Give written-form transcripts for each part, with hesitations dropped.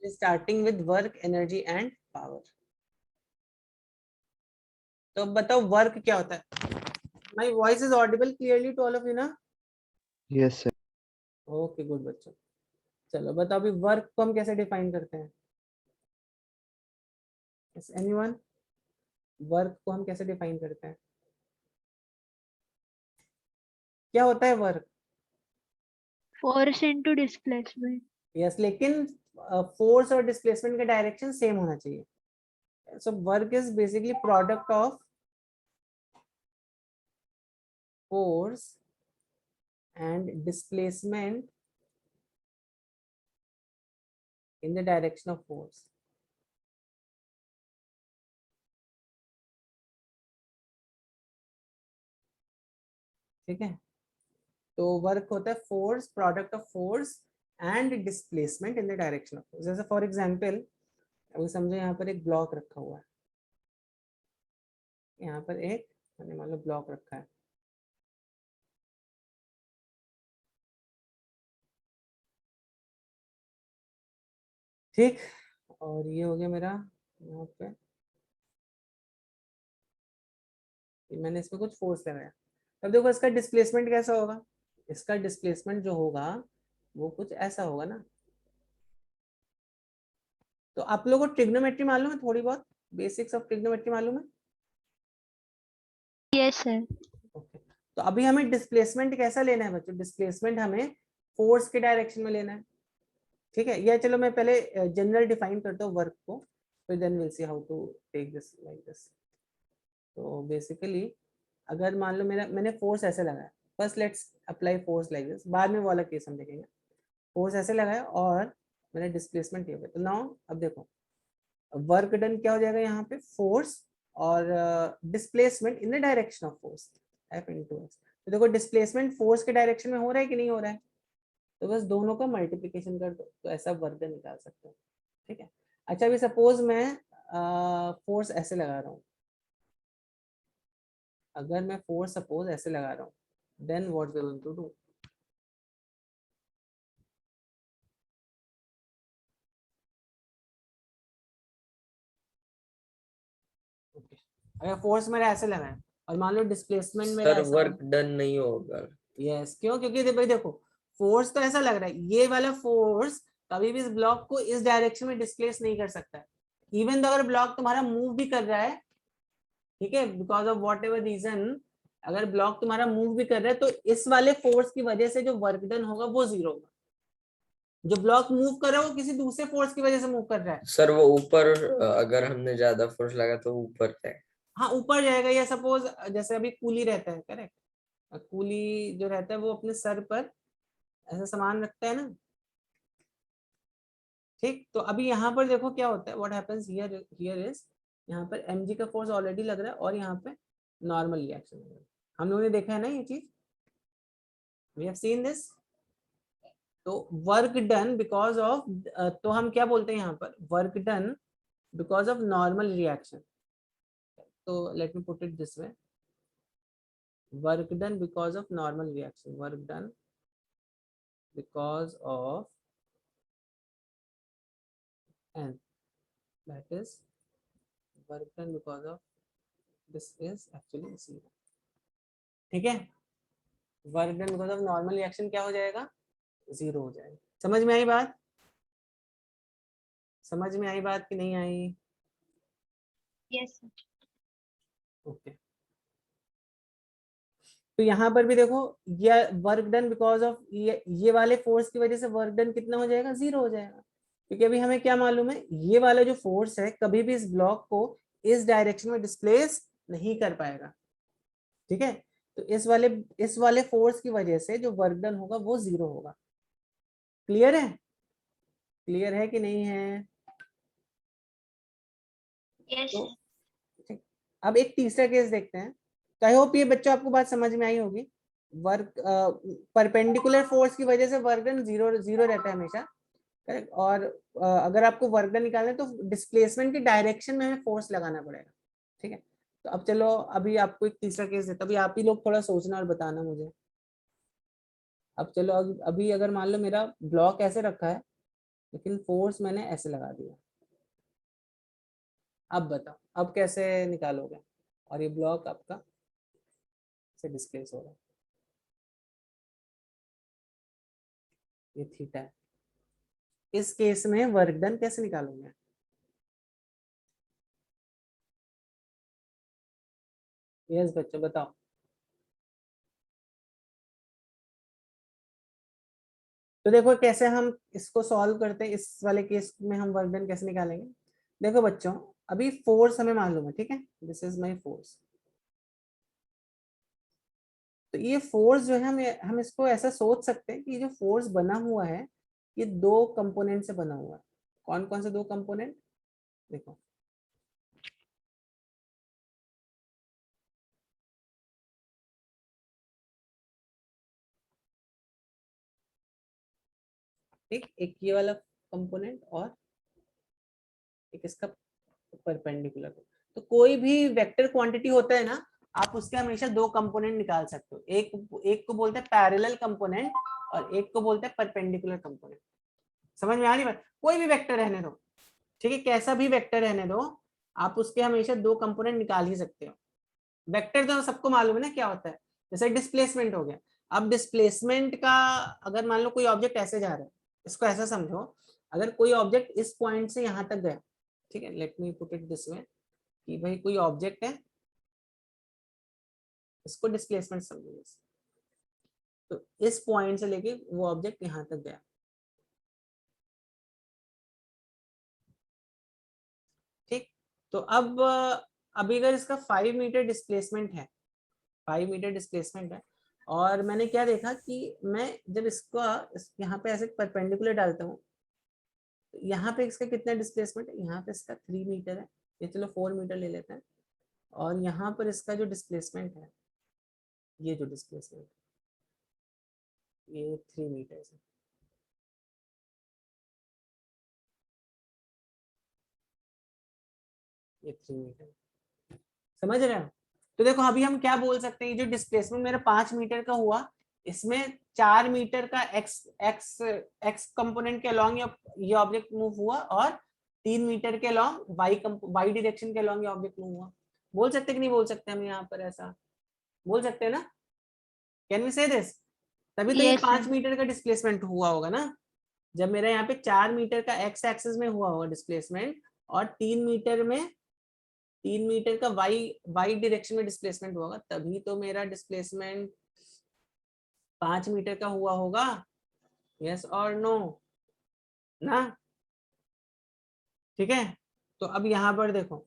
Starting with work, energy and power. तो बताओ work क्या होता है? My voice is audible clearly to all of you ना? Yes sir. ओके गुड बच्चों। चलो बताओ अभी वर्क को हम कैसे डिफाइन करते हैं? एनीवन? वर्क को हम कैसे डिफाइन करते हैं? क्या होता है work? Force into displacement. Yes, लेकिन फोर्स और डिस्प्लेसमेंट का डायरेक्शन सेम होना चाहिए। So work is basically product of force and displacement in the direction of force. ठीक है, तो वर्क होता है force, product of force and displacement in the direction of force. जैसे फॉर एग्जांपल अभी समझो यहाँ पर एक ब्लॉक रखा हुआ है, यहाँ पर एक मैंने मान लो ब्लॉक रखा है, ठीक, और ये हो गया मेरा यहाँ पे, मैंने इसमें कुछ फोर्स लगाया। अब देखो इसका डिस्प्लेसमेंट कैसा होगा? इसका डिस्प्लेसमेंट जो होगा वो कुछ ऐसा होगा ना। तो आप लोगों को ट्रिग्नोमेट्री मालूम है? थोड़ी बहुत बेसिक्स ऑफ ट्रिग्नोमेट्री मालूम है? Yes sir. ओके, तो अभी हमें डिस्प्लेसमेंट कैसा लेना है बच्चों? डिस्प्लेसमेंट हमें फोर्स के डायरेक्शन में लेना है, ठीक है। या चलो मैं पहले जनरल डिफाइन करता हूँ वर्क को, फिर then will see how to take this like this. तो बेसिकली अगर मान लो मैंने फोर्स ऐसे लगाया, first let's apply force like this, बाद में वो वाला केस हम देखेंगे। फोर्स ऐसे लगाया और मैंने डिस्प्लेसमेंट किया, तो नाउ अब देखो वर्क डन क्या हो जाएगा यहाँ पे? फोर्स और displacement in the direction of force, F into S. तो देखो डिस्प्लेसमेंट फोर्स के डायरेक्शन में हो रहा है कि नहीं हो रहा है? तो बस दोनों का मल्टीप्लिकेशन कर दो तो ऐसा वर्क डन निकाल सकते हो, ठीक है। अच्छा अभी सपोज मैं फोर्स ऐसे लगा रहा हूँ, अगर मैं फोर्स सपोज ऐसे लगा रहा हूँ, then what we going to do? अगर फोर्स मेरा ऐसे लगा है और मान लो डिस्प्लेसमेंट मेरा सर ऐसा वर्क डन नहीं होगा। यस, क्यों? क्योंकि भाई देखो फोर्स तो ऐसा लग रहा है, ये वाला फोर्स कभी भी इस ब्लॉक को इस डायरेक्शन में डिस्प्लेस नहीं कर सकता है, इवन तो अगर ब्लॉक तुम्हारा मूव भी कर रहा है, ठीक है, because of whatever reason, अगर ब्लॉक तुम्हारा मूव भी कर रहा है तो इस वाले फोर्स की वजह से जो वर्क डन होगा वो जीरो होगा। जो ब्लॉक मूव कर रहा है वो किसी दूसरे फोर्स की वजह से मूव कर रहा है। सर वो ऊपर अगर हमने ज्यादा फोर्स लगा तो ऊपर है। हाँ ऊपर जाएगा, या सपोज जैसे अभी कूली रहता है, करेक्ट, कूली जो रहता है वो अपने सर पर ऐसा सामान रखता है ना, ठीक। तो अभी यहाँ पर देखो क्या होता है, what happens here here is, यहाँ पर mg का फोर्स ऑलरेडी लग रहा है और यहाँ पे नॉर्मल रिएक्शन लग रहा है। हम लोगों ने देखा है ना ये चीज, वी हैव सीन दिस। तो वर्क डन बिकॉज ऑफ, तो हम क्या बोलते हैं यहाँ पर? Work done because of normal reaction. तो let me put it this way, work done because of normal reaction, work done because of n, that is work done because of this is actually 0, ठीक है। Work done because of normal reaction क्या हो जाएगा? 0 हो जाएगा। समझ में आई बात? समझ में आई बात कि नहीं आई? Yes sir. ओके, तो यहाँ पर भी देखो ये वर्क डन बिकॉज ऑफ ये वाले फोर्स की वजह से वर्क डन कितना हो जाएगा? 0 हो जाएगा, क्योंकि अभी हमें क्या मालूम है, ये वाला जो फोर्स है कभी भी इस ब्लॉक को इस डायरेक्शन में डिस्प्लेस नहीं कर पाएगा, ठीक है। तो इस वाले फोर्स की वजह से जो वर्क डन होगा वो 0 होगा। क्लियर है? क्लियर है कि नहीं है? यस तो सर। ठीक, अब एक तीसरा केस देखते हैं। तो आई होप ये बच्चों आपको बात समझ में आई होगी। वर्क परपेंडिकुलर फोर्स की वजह से वर्क डन 0 0 रहता है हमेशा, करेक्ट। और अगर आपको वर्क डन निकालना है तो डिस्प्लेसमेंट की डायरेक्शन में हमें फोर्स लगाना पड़ेगा, ठीक है। तो अब चलो अभी आपको एक तीसरा केस देता हूं, अभी आप ही लोग थोड़ा सोचना और बताना मुझे। अब चलो अभी अगर मान लो मेरा ब्लॉक ऐसे रखा है लेकिन फोर्स मैंने ऐसे लगा दिया। अब बताओ अब कैसे निकालोगे, और ये ब्लॉक आपका से डिस्प्लेस हो रहा है, ये थीटा है। इस केस में वर्क डन कैसे निकालोगे? यस बच्चों बताओ। तो देखो कैसे हम इसको सॉल्व करते हैं, इस वाले केस में हम वर्क डन कैसे निकालेंगे। देखो बच्चों अभी फोर्स हमें मालूम है, ठीक है, दिस इज माय फोर्स। तो ये फोर्स जो है हम इसको ऐसा सोच सकते हैं कि जो फोर्स बना हुआ है ये दो कंपोनेंट से बना हुआ है। कौन कौन से दो कंपोनेंट? देखो एक ये वाला कंपोनेंट और एक इसका परपेंडिकुलर। तो कोई भी वेक्टर क्वांटिटी होता है ना, आप उसके हमेशा दो कंपोनेंट निकाल सकते हो। एक को बोलते हैं पैरेलल कंपोनेंट और एक को बोलते हैं परपेंडिकुलर कंपोनेंट। समझ में आ रही बात? कोई भी वेक्टर रहने दो, ठीक है, कैसा भी वेक्टर रहने दो, आप उसके हमेशा दो कंपोनेंट निकाल ही सकते हो। वेक्टर तो सबको मालूम है ना क्या होता है, जैसे डिस्प्लेसमेंट हो गया। अब डिस्प्लेसमेंट का अगर मान लो कोई ऑब्जेक्ट ऐसे जा रहा है, इसको ऐसा समझो, अगर कोई ऑब्जेक्ट इस पॉइंट से यहाँ तक गया, ठीक है, late me put it this वे, कि भाई कोई ऑब्जेक्ट है, इसको डिस्प्लेसमेंट समझो। तो इस पॉइंट से लेके वो ऑब्जेक्ट यहाँ तक गया, ठीक। तो अब अभी अगर इसका 5 मीटर डिस्प्लेसमेंट है, 5 मीटर डिस्प्लेसमेंट है, और मैंने क्या देखा कि मैं जब इसको यहाँ पे ऐसे परपेंडिकुलर डालता हूँ, यहाँ पे इसका कितना डिस्प्लेसमेंट है, यहाँ पे इसका 3 मीटर है, ये चलो 4 मीटर ले लेते हैं, और यहाँ पर इसका जो डिस्प्लेसमेंट है, ये जो डिस्प्लेसमेंट ये 3 मीटर है, ये 3 मीटर, समझ रहे हो? तो देखो अभी हम क्या बोल सकते हैं, ये जो डिस्प्लेसमेंट मेरा 5 मीटर का हुआ, इसमें 4 मीटर का एक्स एक्स एक्स कंपोनेंट के अलोंग ये ऑब्जेक्ट मूव हुआ, और 3 मीटर के अलोंग वाई डायरेक्शन के अलोंग ये ऑब्जेक्ट मूव हुआ। बोल सकते कि नहीं बोल सकते हम यहाँ पर? ऐसा बोल सकते हैं ना? कैन वी से दिस? तभी तो ये Yes, 5 sir. मीटर का डिस्प्लेसमेंट हुआ होगा ना, जब मेरा यहाँ पे 4 मीटर का एक्स एक्सिस में हुआ होगा डिस्प्लेसमेंट, और 3 मीटर का वाई डायरेक्शन में डिस्प्लेसमेंट होगा, तभी तो मेरा डिस्प्लेसमेंट 5 मीटर का हुआ होगा। यस और नो ना? ठीक है। तो अब यहाँ पर देखो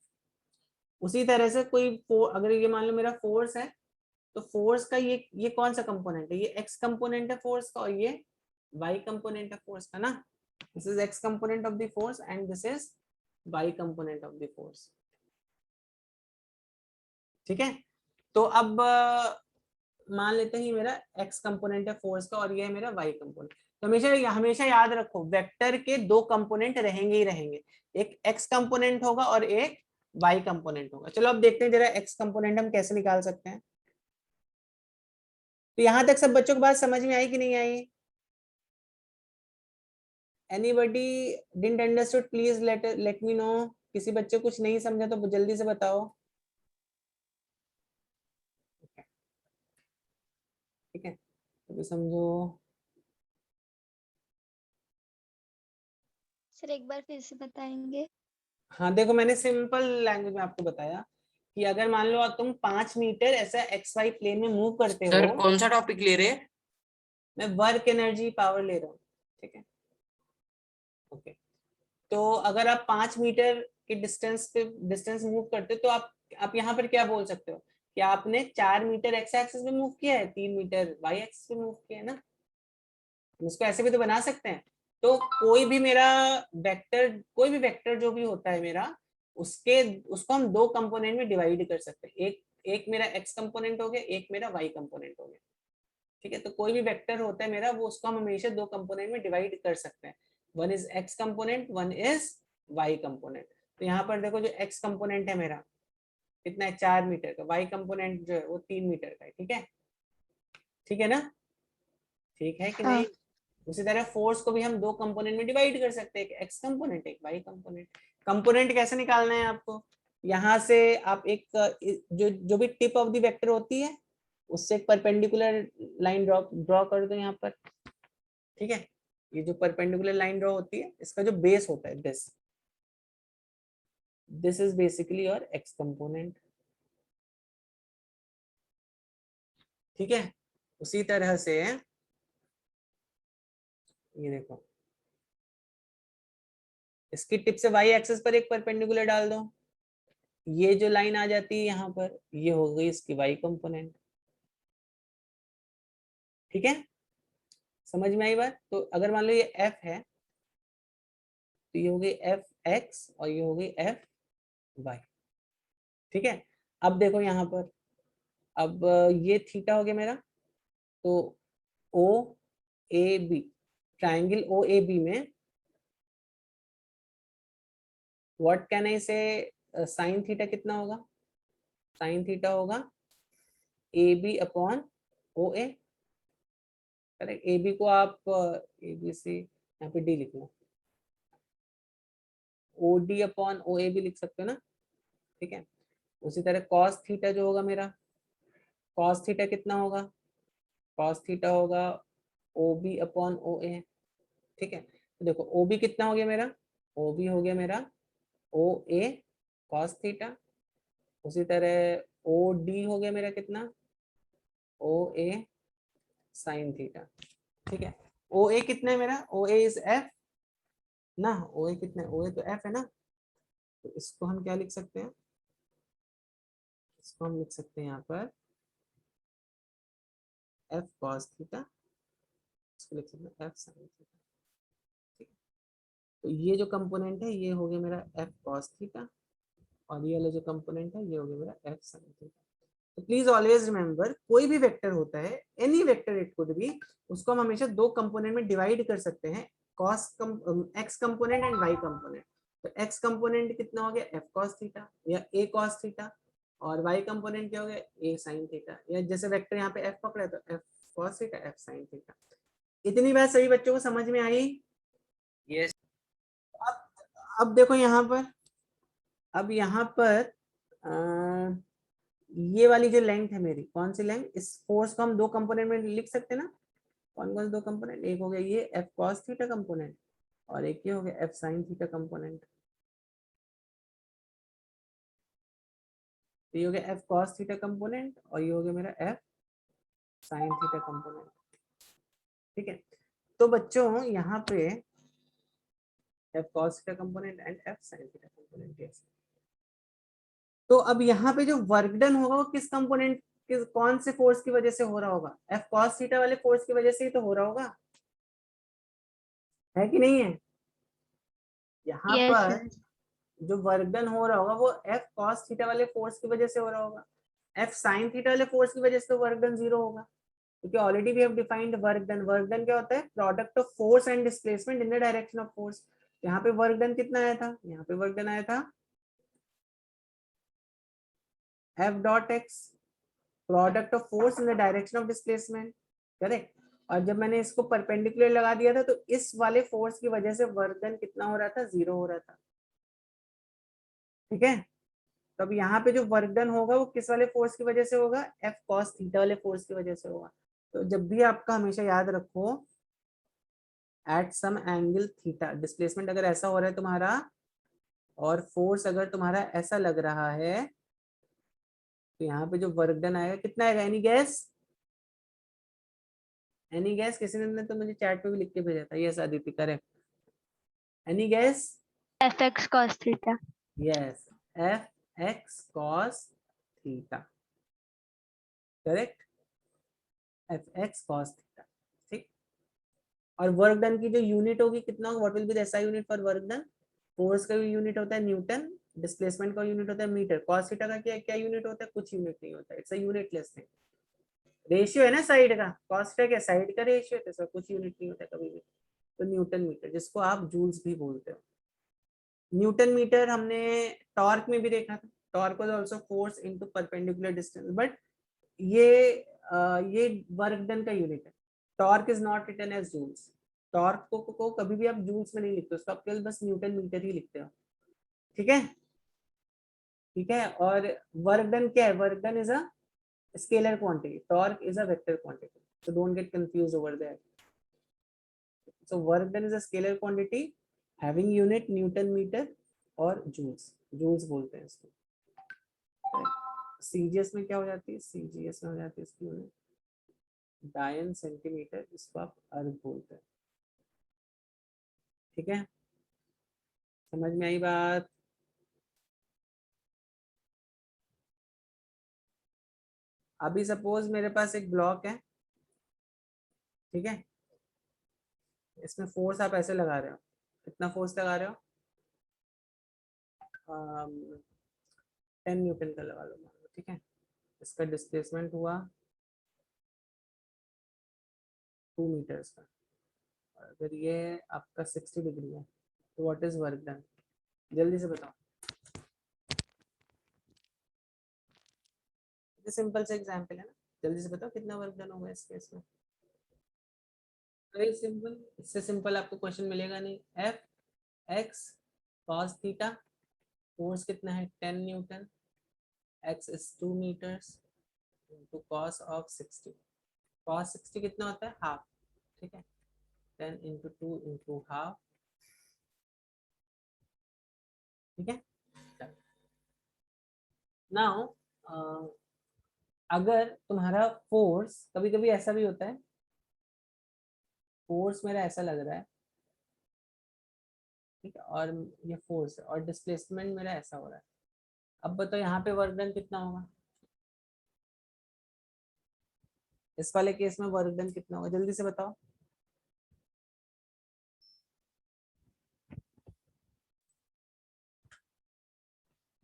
उसी तरह से कोई अगर ये मान लो मेरा फोर्स है, तो फोर्स का ये कौन सा कंपोनेंट है? ये एक्स कंपोनेंट है फोर्स का, और ये वाई कंपोनेंट है फोर्स का ना। This is x component of the force and this is y component of the force, ठीक है। तो अब मान लेते हैं ये मेरा एक्स कंपोनेंट है फोर्स का, और ये है मेरा वाई कंपोनेंट। तो हमेशा हमेशा याद रखो वेक्टर के दो कंपोनेंट रहेंगे ही रहेंगे, एक एक्स कंपोनेंट होगा और एक वाई कंपोनेंट होगा। चलो अब देखते हैं जरा एक्स कंपोनेंट हम कैसे निकाल सकते हैं। तो यहां तक सब बच्चों को बात समझ में आई कि नहीं आई? Anybody didn't understood please let me know. किसी बच्चे कुछ नहीं समझा तो जल्दी से बताओ, ठीक है। तो समझो। सर एक बार फिर से बताएंगे? हाँ देखो मैंने सिंपल लैंग्वेज में आपको बताया कि अगर मान लो तुम 5 मीटर ऐसा एक्स वाई प्लेन में मूव करते सर हो। कौन सा टॉपिक ले रहे हैं? मैं वर्क एनर्जी पावर ले रहा हूँ, ठीक है, ओके। तो अगर आप 5 मीटर के डिस्टेंस मूव करते हो, तो आप यहाँ पर क्या बोल सकते हो कि आपने 4 मीटर एक्स एक्सिस में मूव किया है, 3 मीटर वाई एक्सिस में मूव किया है ना। इसको ऐसे भी तो बना सकते हैं। तो कोई भी वेक्टर जो भी होता है मेरा, उसको हम दो कंपोनेंट में डिवाइड कर सकते हैं। एक मेरा एक्स कंपोनेंट हो गया, एक मेरा वाई कंपोनेंट हो गया, ठीक है। तो कोई भी वेक्टर होता है मेरा, वो उसको हम हमेशा दो कंपोनेंट में डिवाइड कर सकते हैं, one is x component, one is y component. तो यहाँ पर देखो जो एक्स कंपोनेंट है मेरा कितना है, 4 मीटर का, वाई कंपोनेंट जो है वो 3 मीटर का है, ठीक है, ठीक है ना? ठीक है कि हाँ. नहीं? उसी तरह फोर्स को भी हम दो कंपोनेंट में डिवाइड कर सकते हैं, एक एक्स कंपोनेंट एक वाई कंपोनेंट। कंपोनेंट कैसे निकालना है आपको, यहाँ से आप एक जो भी टिप ऑफ द वेक्टर होती है उससे एक परपेंडिकुलर लाइन ड्रॉ कर दो यहाँ पर, ठीक है। ये जो परपेंडिकुलर लाइन ड्रॉ होती है इसका जो बेस होता है this is basically your x component, ठीक है। उसी तरह से ये देखो, इसकी टिप से वाई एक्सिस पर एक परपेंडिकुलर डाल दो, ये जो लाइन आ जाती है यहाँ पर ये हो गई इसकी वाई कंपोनेंट, ठीक है। समझ में आई बात। तो अगर मान लो ये एफ है तो ये हो गई एफ एक्स और ये हो गई एफ वाई, ठीक है। अब देखो यहाँ पर, अब ये थीटा हो गया मेरा, तो O A B, triangle O A B में what can I say, sine theta कितना होगा, साइन थीटा होगा A B upon O A, correct. A B को आप ए बी सी यहाँ पे डी लिख लो, ओ डी अपॉन ओ ए भी लिख सकते हो ना, ठीक है। उसी तरह कॉस थीटा जो होगा मेरा, कॉस थीटा कितना होगा, कॉस थीटा होगा ओ बी अपॉन ओ ए, ठीक है। तो देखो ओ बी कितना हो गया मेरा, ओ बी हो गया मेरा ओ ए कॉस थीटा, उसी तरह ओ डी हो गया मेरा कितना, ओ ए साइन थीटा, ठीक है। ओ ए कितना है मेरा, ओ ए इज एफ ना, ओ ए कितना है, ओ ए तो एफ है ना, तो इसको हम क्या लिख सकते हैं, इसको हम लिख सकते हैं यहाँ पर एफ कॉस थीटा, इसको लिख सकते हैं एफ साइन थीटा, ठीक है। तो ये जो कंपोनेंट है ये हो गया मेरा एफ कॉस थीटा, और ये वाला जो कंपोनेंट है ये हो गया मेरा एफ साइन थीटा। तो प्लीज ऑलवेज रिमेंबर, कोई भी वेक्टर होता है, any vector it could be, उसको हम हमेशा दो कंपोनेंट में डिवाइड कर सकते हैं, cos x component and y component. तो एक्स कंपोनेंट कितना हो गया एफ कॉस थीटा या ए कॉस थीटा, और वाई कंपोनेंट क्या हो गया ए साइन थीटा, या जैसे वेक्टर यहाँ पे एफ पकड़ा है तो F cos theta F sine theta. इतनी बात सभी बच्चों को समझ में आई। यस अब देखो यहाँ पर, अब यहाँ पर ये वाली जो लेंथ है मेरी, कौन सी लेंथ, इस फोर्स को हम दो कंपोनेंट में लिख सकते हैं ना, कौन कौन से दो कंपोनेंट, एक हो गया ये एफ कॉस थीटा कंपोनेंट और एक ये हो गया एफ साइन थीटा कंपोनेंट। तो ये हो गया एफ कॉस थीटा कंपोनेंट और ये हो गया मेरा एफ साइन थीटा कंपोनेंट, ठीक है। तो बच्चों यहाँ पे F cos theta component and F sine theta component, yes. तो अब यहाँ पे जो वर्क डन होगा वो किस कंपोनेंट, किस कौन से फोर्स की वजह से हो रहा होगा, एफ कॉस थीटा वाले फोर्स की वजह से ही तो हो रहा होगा, है कि नहीं है। यहाँ यस पर सर। जो वर्क डन हो रहा होगा वो एफ कॉस थीटा वाले फोर्स की वजह से हो रहा होगा, एफ साइन थीटा वाले फोर्स की वजह से तो वर्क डन जीरो होगा, क्योंकि already we have defined work done. Work done क्या होता है, product of force and displacement in the direction of force. यहाँ पे वर्क डन कितना आया था, यहाँ पे वर्क डन आया था F dot x, product of force in the direction of displacement, correct. और जब मैंने इसको परपेंडिकुलर लगा दिया था तो इस वाले फोर्स की वजह से वर्क डन कितना हो रहा था, जीरो हो रहा था, ठीक है। तो अब यहाँ पे जो वर्क डन होगा वो किस वाले फोर्स की वजह से होगा, एफ कॉस थीटा वाले फोर्स की वजह से होगा। तो जब भी आपका हमेशा याद रखो at some angle theta, displacement अगर ऐसा हो रहा है तुम्हारा और फोर्स अगर तुम्हारा ऐसा लग रहा है, तो यहाँ पे जो वर्क डन आएगा कितना आएगा, एनी गैस, एनी गैस, किसी ने तो मुझे चैट पे भी लिख के भेजा था, yes Aditya correct, any gas, F x cos theta. Yes F x cos theta, correct, F x cos theta, ठीक। और वर्क डन की जो यूनिट होगी कितना होगा, what will be the SI unit for work done, force का unit होता है न्यूटन, डिस्प्लेसमेंट का यूनिट होता है मीटर, कॉस थीटा का क्या क्या यूनिट होता है, कुछ यूनिट नहीं होता, it's a unitless thing, ratio है ना साइड का, कॉस थीटा क्या साइड का रेशियो है, तो कुछ यूनिट नहीं होता कभी भी। तो न्यूटन मीटर, जिसको आप जूल्स भी बोलते हो, न्यूटन मीटर हमने टॉर्क में भी देखा था, torque was also force into perpendicular distance, but ये ये वर्क डन का यूनिट है, torque is not written as joules, torque को कभी भी आप जूल्स में नहीं लिखते, उसको आप केवल बस न्यूटन मीटर ही लिखते हो, ठीक है। ठीक है, और वर्क डन क्या है? Work done is a scalar quantity, torque is a vector quantity, so don't get confused over there. So work done is a scalar quantity having unit Newton meter और joules, joules बोलते हैं इसको। CGS में क्या हो जाती है? CGS में हो जाती है इसकी यूनिट डायन सेंटीमीटर, इसको आप अर्ग बोलते हैं, ठीक है। समझ में आई बात? अभी सपोज मेरे पास एक ब्लॉक है, ठीक है, इसमें फोर्स आप ऐसे लगा रहे हो, कितना फोर्स लगा रहे हो? 10 न्यूटन का लगा लो, ठीक है। इसका डिस्प्लेसमेंट हुआ 2 मीटर्स का, और अगर ये आपका 60 डिग्री है तो व्हाट इज वर्क डन? जल्दी से बताओ, सिंपल से एग्जांपल है ना, जल्दी से बताओ कितना वर्क डन होगा इस केस में। वेरी सिंपल, इससे सिंपल आपको क्वेश्चन मिलेगा नहीं। F x cos theta, force कितना है? 10 newton, x is 2 metres into cos of 60, cos 60 कितना होता है? हाफ, ठीक है। 10 इंटू 2 इंटू हाफ, ठीक है। नाउ अगर तुम्हारा फोर्स, कभी कभी ऐसा भी होता है, फोर्स मेरा ऐसा लग रहा है, ठीक है, और ये फोर्स है और डिस्प्लेसमेंट मेरा ऐसा हो रहा है, अब बताओ यहाँ पे वर्क डन कितना होगा? इस वाले केस में वर्क डन कितना होगा? जल्दी से बताओ।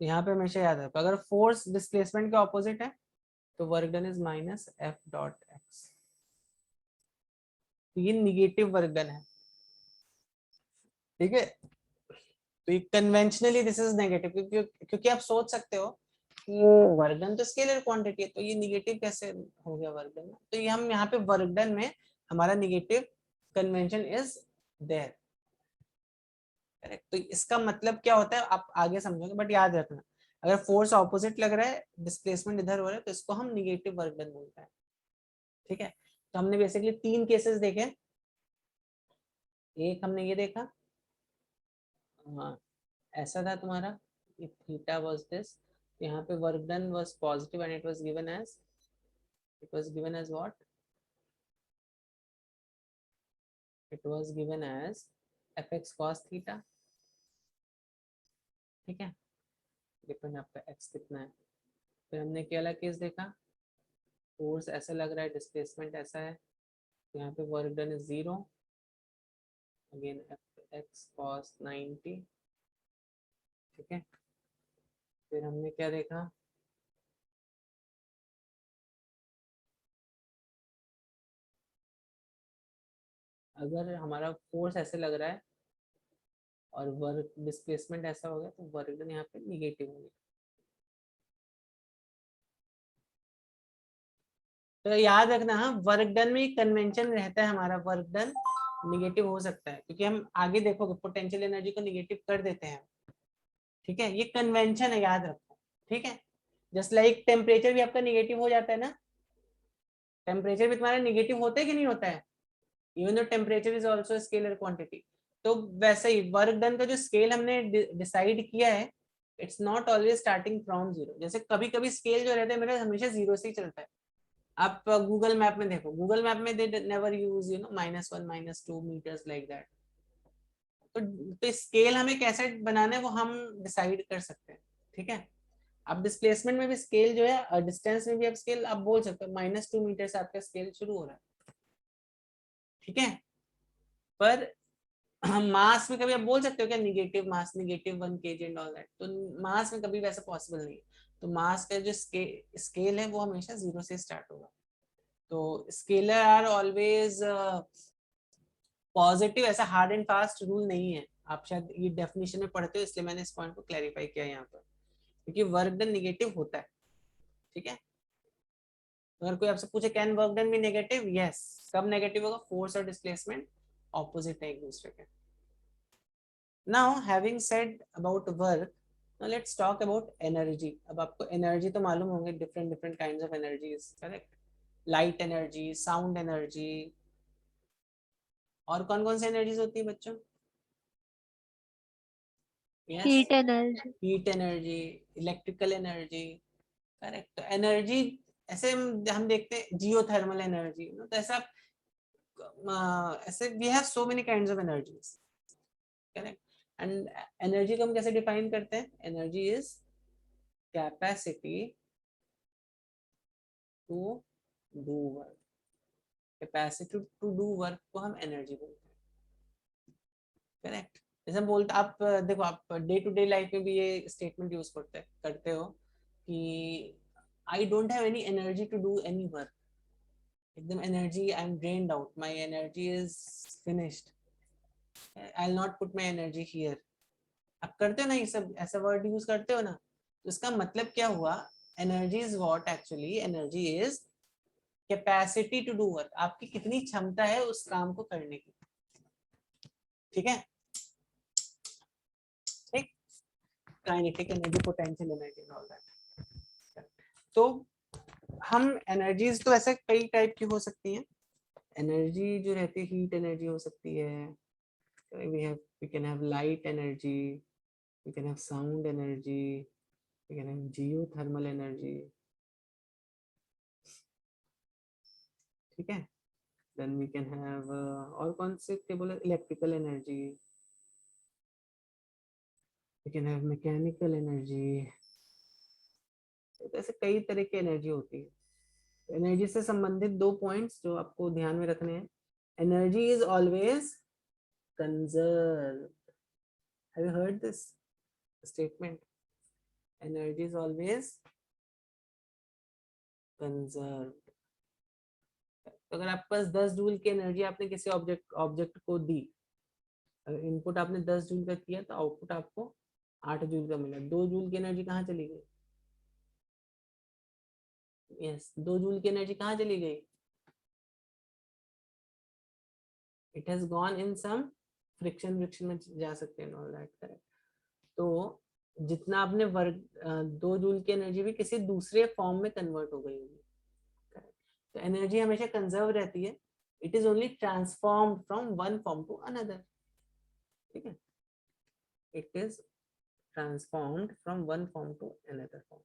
यहाँ पे हमेशा याद रखो, अगर फोर्स डिस्प्लेसमेंट के ऑपोजिट है तो work done is minus F dot x, तो ये निगेटिव वर्क डन है, ठीक है। तो ये कन्वेंशनली दिस इज नेगेटिव, क्योंकि आप सोच सकते हो कि वर्क डन तो स्केलर क्वांटिटी है, तो ये निगेटिव कैसे हो गया वर्क डन? तो ये हम यहाँ पे वर्क डन में हमारा negative convention is there, correct. तो इसका मतलब क्या होता है आप आगे समझोगे, बट याद रखना अगर फोर्स ऑपोजिट लग रहा है, डिस्प्लेसमेंट इधर हो रहा है, तो इसको हम निगेटिव वर्क डन बोलते हैं, ठीक है। तो हमने बेसिकली 3 केसेस देखे, एक हमने ये देखा, ऐसा था तुम्हारा, थीटा वाज दिस, यहाँ पे work done was positive and it was given as what? It was given as fx cos theta, ठीक है। डिपेंड आपका x कितना है। फिर हमने क्या वाला केस देखा, फोर्स ऐसा लग रहा है, डिस्प्लेसमेंट ऐसा है, तो यहाँ पे work done is 0, again fx cos 90, ठीक है। फिर हमने क्या देखा, अगर हमारा फोर्स ऐसे लग रहा है और वर्क डिस्प्लेसमेंट ऐसा हो गया, तो वर्क डन यहाँ पे निगेटिव हो गया। तो याद रखना, हाँ, वर्क डन में कन्वेंशन रहता है हमारा, वर्क डन निगेटिव हो सकता है, क्योंकि हम आगे देखोगे पोटेंशियल एनर्जी को निगेटिव कर देते हैं, ठीक है। ये कन्वेंशन है, याद रखो, ठीक है। जस्ट लाइक टेम्परेचर भी आपका निगेटिव हो जाता है ना, टेम्परेचर भी तुम्हारा निगेटिव होता है कि नहीं होता है, even though temperature is also scalar quantity. तो वैसे ही वर्क डन का जो स्केल हमने डिसाइड किया है, it's not always starting from 0, जैसे कभी कभी स्केल जो रहता है मेरा हमेशा 0 से ही चलता है। आप गूगल मैप में देखो, गूगल मैप में they never use -1 -2 metres like that. तो स्केल हमें कैसे बनाना है वो हम डिसाइड कर सकते हैं, ठीक है। अब डिस्प्लेसमेंट में भी स्केल जो है, डिस्टेंस में भी आप स्केल आप बोल सकते हो, -2 मीटर से आपका स्केल शुरू हो रहा है, ठीक है। पर हम मास में कभी आप बोल सकते हो क्या negative mass, -1 kg and all that, तो मास में कभी वैसा पॉसिबल नहीं है। तो मास का जो स्केल है वो हमेशा 0 से स्टार्ट होगा। तो स्केलर आर ऑलवेज पॉजिटिव, ऐसा हार्ड एंड फास्ट रूल नहीं है, आप शायद ये डेफिनेशन में पढ़ते हो, इसलिए मैंने इस पॉइंट को क्लैरिफाई किया यहाँ पर, क्योंकि वर्क डन निगेटिव होता है, ठीक है। अगर कोई आपसे पूछे can work done be negative, yes. कब नेगेटिव होगा? फोर्स और डिस्प्लेसमेंट ऑपोजिट है एक दूसरे के। Now having said about work, now let's talk about energy. अब आपको एनर्जी तो मालूम होंगे, different different kinds of energies, correct? Light energy, sound energy, और कौन कौन सी एनर्जीज होती है बच्चों? Yes, Heat energy. Heat energy, electrical energy, correct? तो एनर्जी ऐसे हम देखते हैं जियोथर्मल एनर्जी, तो ऐसा ऐसे we have so many kinds of energies, correct? And energy को हम कैसे डिफाइन करते हैं? Energy is capacity to do work. Capacity to do work को हम एनर्जी बोलते हैं, करेक्ट? जैसे हम बोलते, आप देखो, आप डे टू डे लाइफ में भी ये स्टेटमेंट यूज करते हो कि I don't have any energy to do any work. एकदम energy, I am drained out, my energy is finished, I will not put my energy here. आप करते हो ना ये सब, ऐसा वर्ड यूज करते हो ना, तो इसका मतलब क्या हुआ? Energy is what actually? Energy is capacity to do work, आपकी कितनी क्षमता है उस काम को करने की, ठीक है? ठीक, kinetic energy, potential energy, all that. तो हम एनर्जीज तो ऐसे कई टाइप की हो सकती हैं। एनर्जी जो रहती है, हीट एनर्जी हो सकती है, we can have light energy, we can have sound energy, we can have geothermal energy, ठीक है? then we can have और कौन से table? Electrical energy, we can have mechanical energy। तो ऐसे कई तरह की एनर्जी होती है। एनर्जी से संबंधित 2 पॉइंट्स जो आपको ध्यान में रखने हैं। Energy is always conserve. Have you heard this statement? Energy is always conserve. तो अगर आपके पास 10 जूल की एनर्जी आपने किसी ऑब्जेक्ट को दी, अगर इनपुट आपने 10 जूल का किया तो आउटपुट आपको 8 जूल का मिला। 2 जूल की एनर्जी कहाँ चली गई? यस, 2 जूल की एनर्जी कहाँ चली गई? It has gone in some friction में जा सकते हैं, ऑल दैट, करेक्ट? तो जितना आपने वर्क 2 जूल की एनर्जी भी किसी दूसरे फॉर्म में कन्वर्ट हो गई होगी, करेक्ट? तो एनर्जी हमेशा कंजर्व रहती है, it is only transformed from one form to another, ठीक है? इट इज transformed from one form to another form।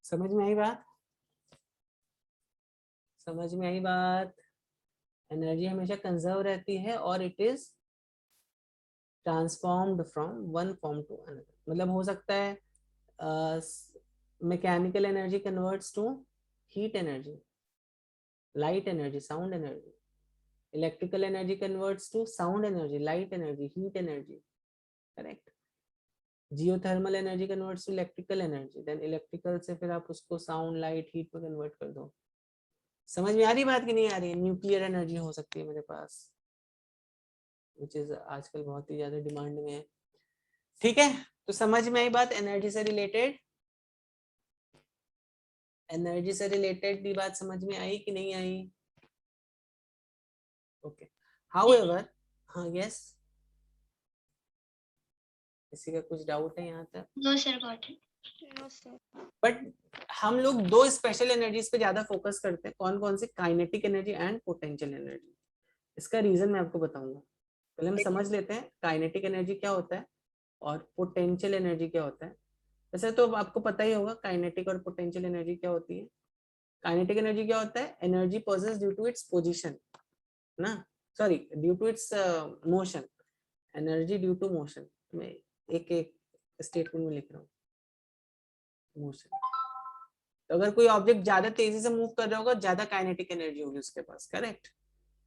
समझ में आई बात? समझ में आई बात? एनर्जी हमेशा कंजर्व रहती है और it is transformed from one form to another. मतलब हो सकता है mechanical energy converts to heat energy, light energy, sound energy. Electrical energy converts to sound energy, light energy, heat energy, correct? Geothermal energy converts to electrical energy, then electrical से फिर आप उसको sound, light, heat में convert कर दो। समझ में आ रही बात कि नहीं आ रही? न्यूक्लियर एनर्जी हो सकती है मेरे पास, विच इज आजकल बहुत ही ज्यादा डिमांड में है, ठीक है? तो समझ में आई बात एनर्जी से रिलेटेड? एनर्जी से रिलेटेड भी बात समझ में आई कि नहीं आई? ओके, हाउएवर, हाँ, यस, किसी का कुछ डाउट है यहाँ तक? No, sir, got it. No, sir. But हम लोग 2 स्पेशल एनर्जीज पे ज्यादा फोकस करते हैं। कौन कौन सी? Kinetic energy and potential energy. इसका रीजन मैं आपको बताऊंगा। पहले हम समझ लेते हैं काइनेटिक एनर्जी क्या होता है और पोटेंशियल एनर्जी क्या होता है। वैसे तो आपको पता ही होगा काइनेटिक और पोटेंशियल एनर्जी क्या होती है। काइनेटिक एनर्जी क्या होता है? Energy possess due to its position ना, sorry, due to its motion. Energy due to motion, मैं एक एक स्टेटमेंट में लिख रहा हूँ, मोशन। तो अगर कोई ऑब्जेक्ट ज्यादा तेजी से मूव कर रहा होगा, ज्यादा काइनेटिक एनर्जी होगी उसके पास, correct?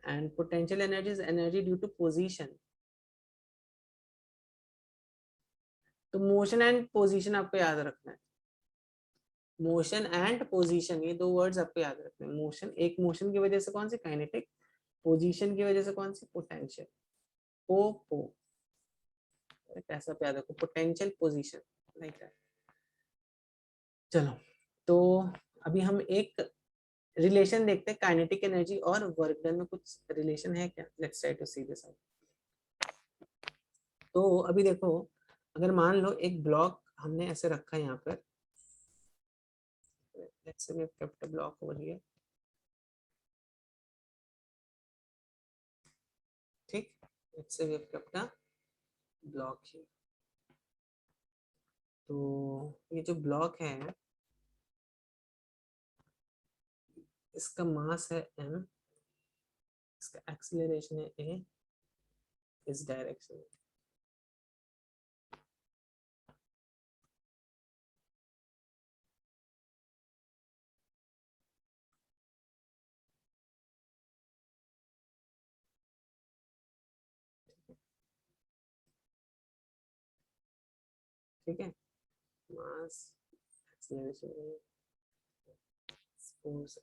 And potential energy is energy due to position. तो मोशन एंड पोजीशन आपको याद रखना है। मोशन एंड पोजीशन, ये 2 वर्ड्स आपको याद रखने हैं। मोशन, एक मोशन की वजह से कौन सी? काइनेटिक। पोजीशन की वजह से कौन सी? पोटेंशियल। पो सकते हैं, कैसा प्यार देखो, पोटेंशियल पोजीशन लाइक दैट। चलो तो अभी हम एक रिलेशन देखते हैं, काइनेटिक एनर्जी और वर्क डन में कुछ रिलेशन है क्या? Let's try to see this out. तो अभी देखो, अगर मान लो एक ब्लॉक हमने ऐसे रखा है यहाँ पर, let's say we have kept a block over here, ठीक, let's say we have kept a block here. तो ये जो ब्लॉक है इसका मास है m, इसका एक्सीलरेशन है a, इस डायरेक्शन में, ठीक है, मास एक्सीलरेशन फोर्स,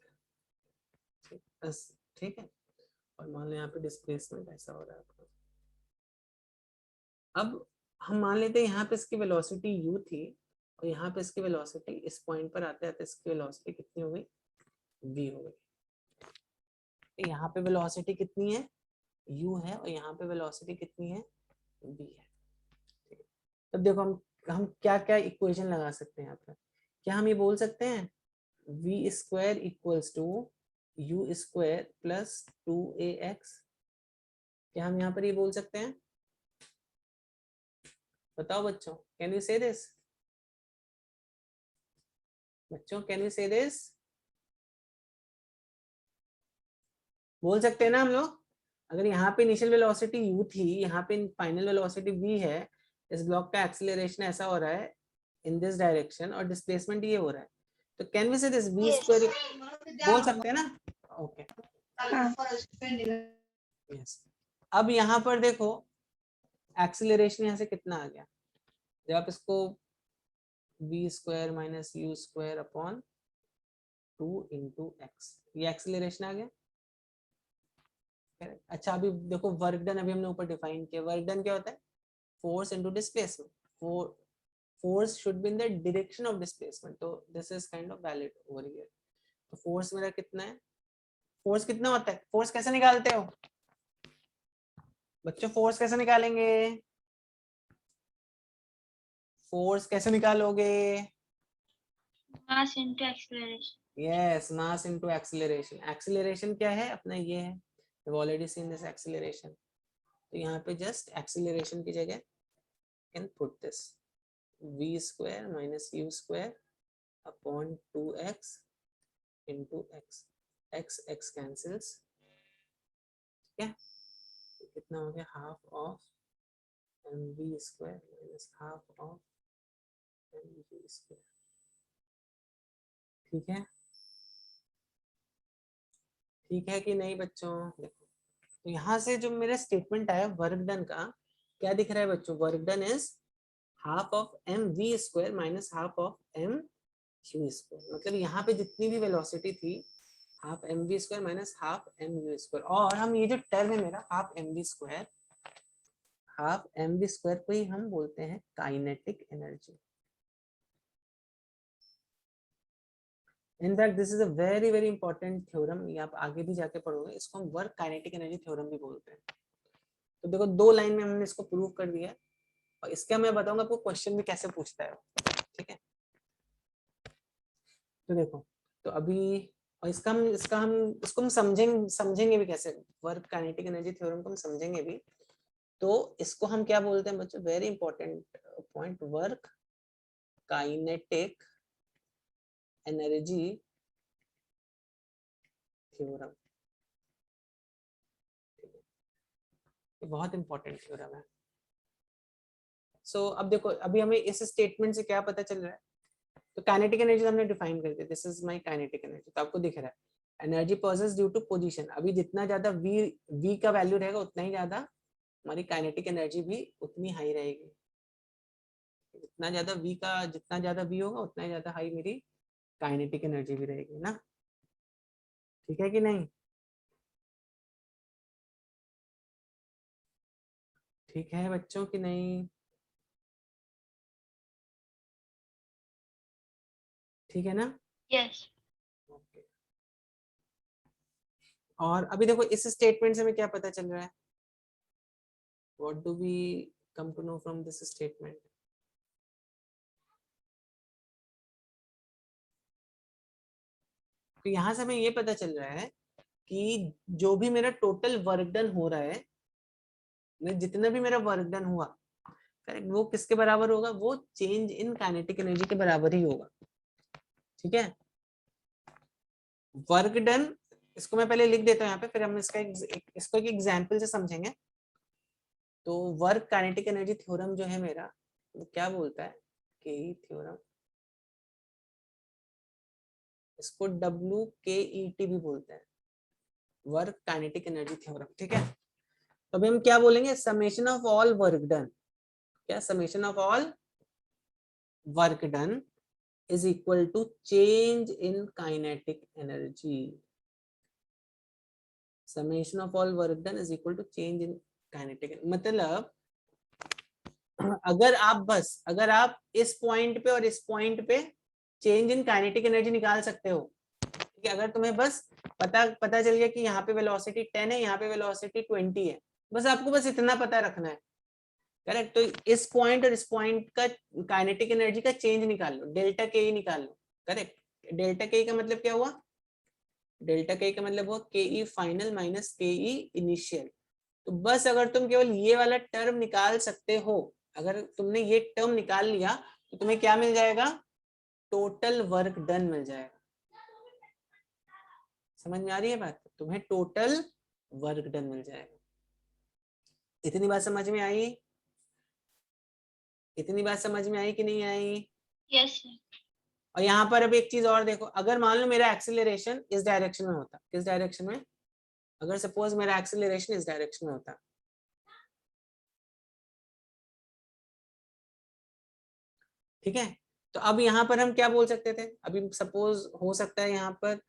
ठीक है, और मान लो यहाँ पे डिस्प्लेसमेंट ऐसा हो रहा है आपका। अब हम मान लेते हैं यहाँ पे इसकी वेलोसिटी u थी और यहाँ पे इसकी वेलोसिटी इस पॉइंट पर आते आते इसकी वेलोसिटी कितनी हो गई? v हो गई। यहाँ पे वेलोसिटी कितनी है? u है, और यहाँ पे वेलोसिटी कितनी है? v है। ठीक है, तब देखो हम क्या क्या इक्वेशन लगा सकते हैं यहाँ पर। क्या हम ये बोल सकते हैं v square equals to u square plus 2ax? क्या हम यहाँ पर ये बोल सकते हैं? बताओ बच्चों, कैन यू से दिस? बच्चों कैन यू से दिस? बोल सकते हैं ना हम लोग? अगर यहाँ पे इनिशियल वेलोसिटी u थी, यहाँ पे फाइनल वेलोसिटी v है, इस ब्लॉक का एक्सीलरेशन ऐसा हो रहा है इन दिस डायरेक्शन और डिस्प्लेसमेंट ये हो रहा है, तो कैन वी से दिस v स्क्वायर? बोल सकते हैं ना? Okay yes. अब यहाँ पर देखो एक्सीलरेशन यहाँ से कितना आ गया, जब आप इसको v square minus you square upon 2 into x, ये एक्सीलरेशन आ गया। अच्छा अभी देखो वर्क डन अभी हमने ऊपर डिफाइन किया, वर्क डन क्या होता है? Force into displacement, force should be in the direction of displacement, तो this is kind of valid over here. तो फोर्स मेरा कितना है? फोर्स कितना होता है? फोर्स कैसे निकालते हो बच्चों? फोर्स कैसे निकालेंगे? फोर्स कैसे निकालोगे? Mass into acceleration. Yes, mass into acceleration. Acceleration क्या है अपना? ये है, we've already seen this acceleration, तो यहाँ पे जस्ट एक्सीलरेशन की जगह can put this v square minus u square upon 2x into x, x cancels, ठीक है, तो कितना हो गया? Half of mv square minus half of mv square, ठीक है, ठीक है कि नहीं बच्चों? देखो तो यहाँ से जो मेरा स्टेटमेंट आया वर्क डन का, क्या दिख रहा है बच्चों? Work done is half of m v square minus half of m u square, मतलब यहाँ पे जितनी भी वेलोसिटी थी half m v square minus half m u square, और हम ये जो टर्म है मेरा half m v square, half m v square को ही हम बोलते हैं kinetic energy. In fact this is a very very important theorem, ये आप आगे भी जाके पढ़ोगे, इसको हम वर्क काइनेटिक एनर्जी थ्योरम भी बोलते हैं। तो देखो 2 लाइन में हमने इसको प्रूव कर दिया है, और इसका मैं बताऊंगा आपको क्वेश्चन भी कैसे पूछता है, ठीक है? तो देखो, तो अभी और इसका हम इसको हम समझेंगे भी कैसे, वर्क काइनेटिक एनर्जी थ्योरम को हम समझेंगे भी। तो इसको हम क्या बोलते हैं बच्चों? Very important point, work kinetic energy theorem, ये बहुत इंपॉर्टेंट थ्योरम है। सो अब देखो, अभी हमें इस स्टेटमेंट से क्या पता चल रहा है? तो काइनेटिक एनर्जी हमने डिफाइन कर दिया, this is my kinetic energy, तो आपको दिख रहा है energy possess due to position. अभी जितना ज्यादा v का वैल्यू रहेगा उतना ही ज्यादा हमारी काइनेटिक एनर्जी भी उतनी हाई रहेगी। जितना ज्यादा v होगा उतना ही ज्यादा हाई मेरी काइनेटिक एनर्जी भी रहेगी ना, ठीक है कि नहीं? ठीक है बच्चों कि नहीं? ठीक है ना? Yes. Okay. और अभी देखो इस स्टेटमेंट से हमें क्या पता चल रहा है? What do we come to know from this statement? तो यहाँ से हमें ये पता चल रहा है कि जो भी मेरा टोटल वर्क डन हो रहा है, जितना भी मेरा वर्क डन हुआ, करेक्ट, वो किसके बराबर होगा? वो चेंज इन काइनेटिक एनर्जी के बराबर ही होगा। ठीक है, वर्क डन, इसको मैं पहले लिख देता हूँ यहाँ पे, फिर हम इसको एक एग्जांपल से समझेंगे। तो वर्क काइनेटिक एनर्जी थ्योरम जो है मेरा, वो क्या बोलता है? के थ्योरम, इसको WKET भी बोलते हैं, वर्क काइनेटिक एनर्जी थ्योरम। ठीक है, तो अभी हम क्या बोलेंगे? Summation of all work done, क्या? Summation of all work done is equal to change in kinetic energy. Summation of all work done is equal to change in kinetic energy. मतलब अगर आप इस पॉइंट पे और इस पॉइंट पे change in kinetic energy निकाल सकते हो, ठीक है, अगर तुम्हें बस पता चल गया कि यहाँ पे वेलोसिटी 10 है, यहाँ पे वेलोसिटी 20 है, बस आपको बस इतना पता रखना है, करेक्ट? तो इस पॉइंट और इस पॉइंट का काइनेटिक एनर्जी का चेंज निकाल लो, डेल्टा के निकाल लो, करेक्ट? डेल्टा के का मतलब क्या हुआ? डेल्टा के का मतलब हुआ के फाइनल माइनस के इनिशियल। तो बस अगर तुम केवल ये वाला टर्म निकाल सकते हो, अगर तुमने ये टर्म निकाल लिया, तो तुम्हें क्या मिल जाएगा? टोटल वर्क डन मिल जाएगा। समझ में आ रही है बात? तुम्हें टोटल वर्क डन मिल जाएगा। इतनी बात समझ में आई? इतनी बात समझ में आई कि नहीं आई? Yes, sir. और यहाँ पर अब एक चीज और देखो, अगर मान लो मेरा एक्सीलरेशन इस डायरेक्शन में होता, किस डायरेक्शन में? अगर सपोज मेरा एक्सीलरेशन इस डायरेक्शन में होता, ठीक है, तो अब यहाँ पर हम क्या बोल सकते थे? अभी सपोज हो सकता है यहाँ पर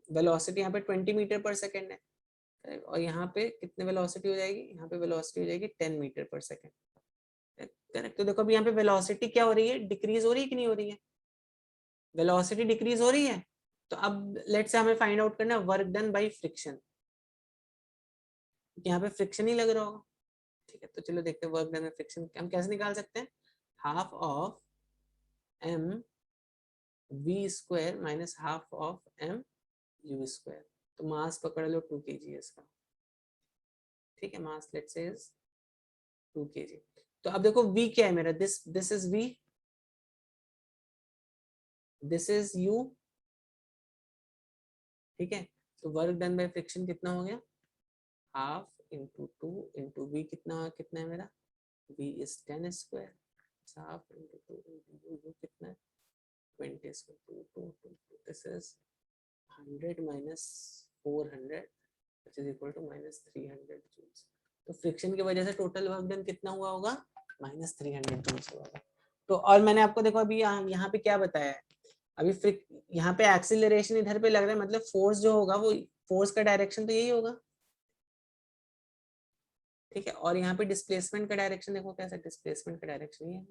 वेलोसिटी यहाँ पे 20 मीटर पर सेकेंड है, और यहाँ पे कितने वेलोसिटी हो जाएगी? यहाँ पे वेलोसिटी हो जाएगी 10 मीटर पर सेकेंड, करेक्ट? तो देखो अभी यहाँ पे वेलोसिटी क्या हो रही है? डिक्रीज हो रही है कि नहीं हो रही है? वेलोसिटी डिक्रीज हो रही है। तो अब लेट्स से हमें फाइंड आउट करना है वर्क डन बाय फ्रिक्शन, यहाँ पे फ्रिक्शन ही लग रहा होगा, ठीक है? तो चलो देखते हैं वर्क डन बाय फ्रिक्शन हम कैसे निकाल सकते हैं। Half of m v square minus half of m u square. तो मास पकड़ लो 2 kg इसका, ठीक है? मास लेट्स से इज 2 kg। तो अब देखो v क्या है मेरा? This is v, this is u, ठीक है? तो वर्क डन बाय फ्रिक्शन कितना हो गया? हाफ इंटू 2 इंटू वी, कितना है मेरा? v is 10 square, half into 2 into u कितना है? 20 square, 2 this is 100 minus 400 which is equal to minus 300 joules। तो फ्रिक्शन की वजह से टोटल वर्क डन कितना हुआ होगा? माइनस 300 जूल्स हुआ होगा। तो और मैंने आपको देखो अभी यहाँ पे क्या बताया है? अभी यहाँ पे एक्सीलरेशन इधर पे लग रहा है, मतलब फोर्स जो होगा वो फोर्स का डायरेक्शन तो यही होगा, ठीक है? और यहाँ पे डिस्प्लेसमेंट का डायरेक्शन देखो कैसा, डिस्प्लेसमेंट का डायरेक्शन ये है,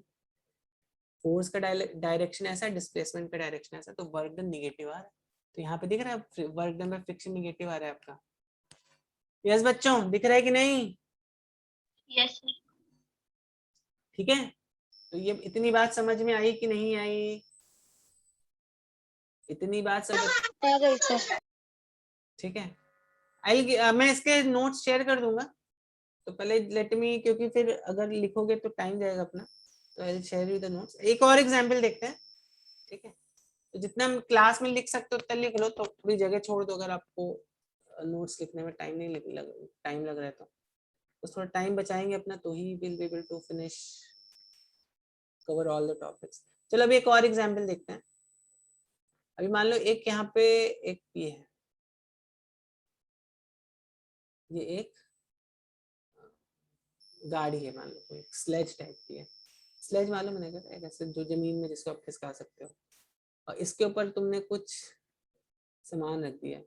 फोर्स का डायरेक्शन ऐसा, डिस्प्लेसमेंट का डायरेक्शन ऐसा, तो वर्क डन निगेटिव आ रहा है। तो यहाँ पे दिख रहा है work done by friction negative आ रहा है आपका। यस बच्चों, दिख रहा है कि नहीं? Yes, sir. ठीक है, तो ये इतनी बात समझ में आई कि नहीं आई? इतनी बात सब, आ गई सर। ठीक है? मैं इसके नोट्स शेयर कर दूंगा, तो पहले लेट मी, क्योंकि फिर अगर लिखोगे तो टाइम जाएगा अपना, तो I will share you the notes. एक और एग्जांपल देखते हैं, ठीक है? तो जितना क्लास में लिख सकते हो उतना लिख लो, तो थोड़ी जगह छोड़ दो अगर आपको नोट्स लिखने में टाइम लग रहा है, तो थोड़ा टाइम बचाएंगे अपना, तो ही will be able to finish cover all the topics. चलो अभी एक और एग्जांपल देखते हैं। अभी मान लो एक यहाँ पे एक ये है, ये एक गाड़ी है, मान लो कोई स्लेज टाइप की है। स्लेज मालूम है ना, ऐसे जो जमीन में जिसको आप खिसका सकते हो, और इसके ऊपर तुमने कुछ सामान रख दिया,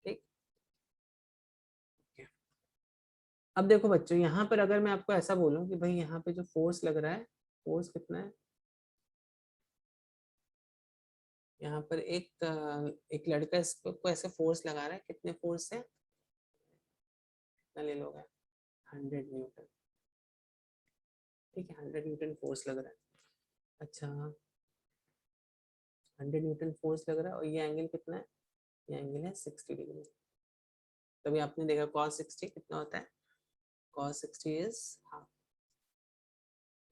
ठीक? अब देखो बच्चों, यहाँ पर अगर मैं आपको ऐसा बोलूं कि भाई यहाँ पे जो फोर्स लग रहा है, फोर्स कितना है, यहाँ पर एक लड़का इसको ऐसे फोर्स लगा रहा है, कितने फोर्स से, कितना ले लोगे, 100 न्यूटन, ठीक है, 100 न्यूटन फोर्स लग रहा है। अच्छा 100 न्यूटन फोर्स लग रहा है और ये एंगल कितना है, ये एंगल है 60 डिग्री। तभी आपने देखा cos 60 कितना होता है, cos 60 इज हाफ।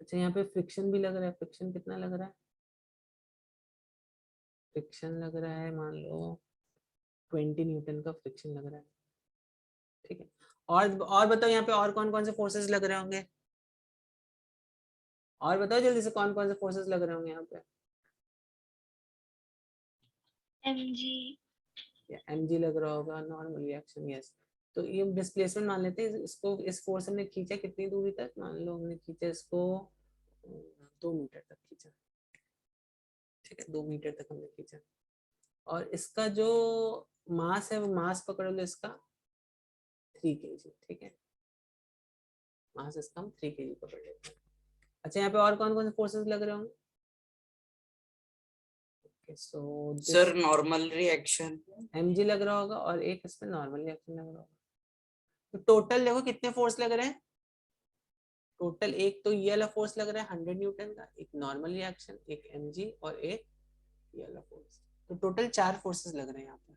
अच्छा यहाँ पे फ्रिक्शन भी लग रहा है, फ्रिक्शन कितना लग रहा है, फ्रिक्शन लग रहा है मान लो 20 न्यूटन का फ्रिक्शन लग रहा है, ठीक है। और बताओ यहाँ पे और कौन कौन से फोर्सेस लग रहे होंगे, और बताओ जल्दी से कौन कौन से फोर्सेस लग रहे होंगे यहाँ पे। mg लग रहा होगा, नॉर्मल रिएक्शन, यस। तो ये डिस्प्लेसमेंट मान लेते हैं, इसको इस फोर्स हमने खींचा कितनी दूरी तक, मान लो हमने खींचा इसको 2 मीटर तक खींचा, ठीक है, 2 मीटर तक हमने खींचा। और इसका जो मास है वो मास पकड़ लो इसका 3 kg, ठीक है, मास इसका हम 3 kg पकड़ लेते हैं। अच्छा यहाँ पे और कौन कौन से फोर्सेस लग रहे होंगे, so sir normal reaction mg लग रहा होगा और एक इसमें नॉर्मल रिएक्शन लग रहा होगा। तो टोटल देखो कितने फोर्स लग रहे हैं, टोटल एक तो ये वाला फोर्स लग रहा है 100 न्यूटन का, एक नॉर्मल रिएक्शन, एक mg और एक ये वाला फोर्स, तो टोटल 4 फोर्सेस लग रहे हैं यहाँ पर,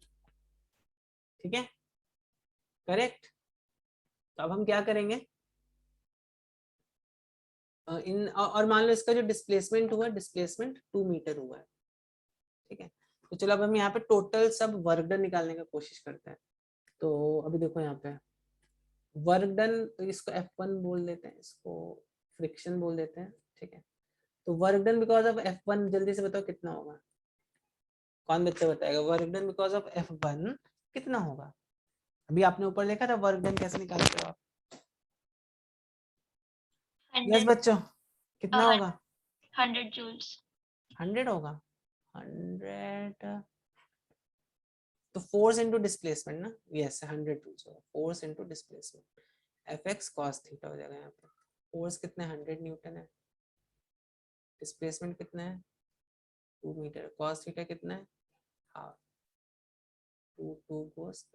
ठीक है, करेक्ट। तो अब हम क्या करेंगे, इन और मान लो इसका जो डिस्प्लेसमेंट हुआ, डिस्प्लेसमेंट 2 मीटर हुआ है, ठीक है। तो चलो अब हम यहाँ पे टोटल सब वर्क डन निकालने का कोशिश करते हैं। तो अभी देखो यहाँ पे वर्क डन, तो इसको F1 बोल देते हैं, इसको फ्रिक्शन बोल देते हैं, ठीक है। तो work done because of F1 जल्दी से बताओ कितना होगा, कौन बच्चा बताएगा, work done because of F1 कितना होगा। अभी आपने ऊपर लिखा था वर्क डन कैसे निकालते हो आप, यस बच्चों, कितना होगा, 100 joules 100 होगा, 100, तो फोर्स इनटू डिस्प्लेसमेंट ना, यस 100 जूल्स होगा, force into displacement, Fx cos theta हो जाएगा यहाँ पे। फोर्स कितना है 100 न्यूटन है, डिस्प्लेसमेंट कितना है 2 मीटर, cos थीटा कितना है हाफ, 2 cos।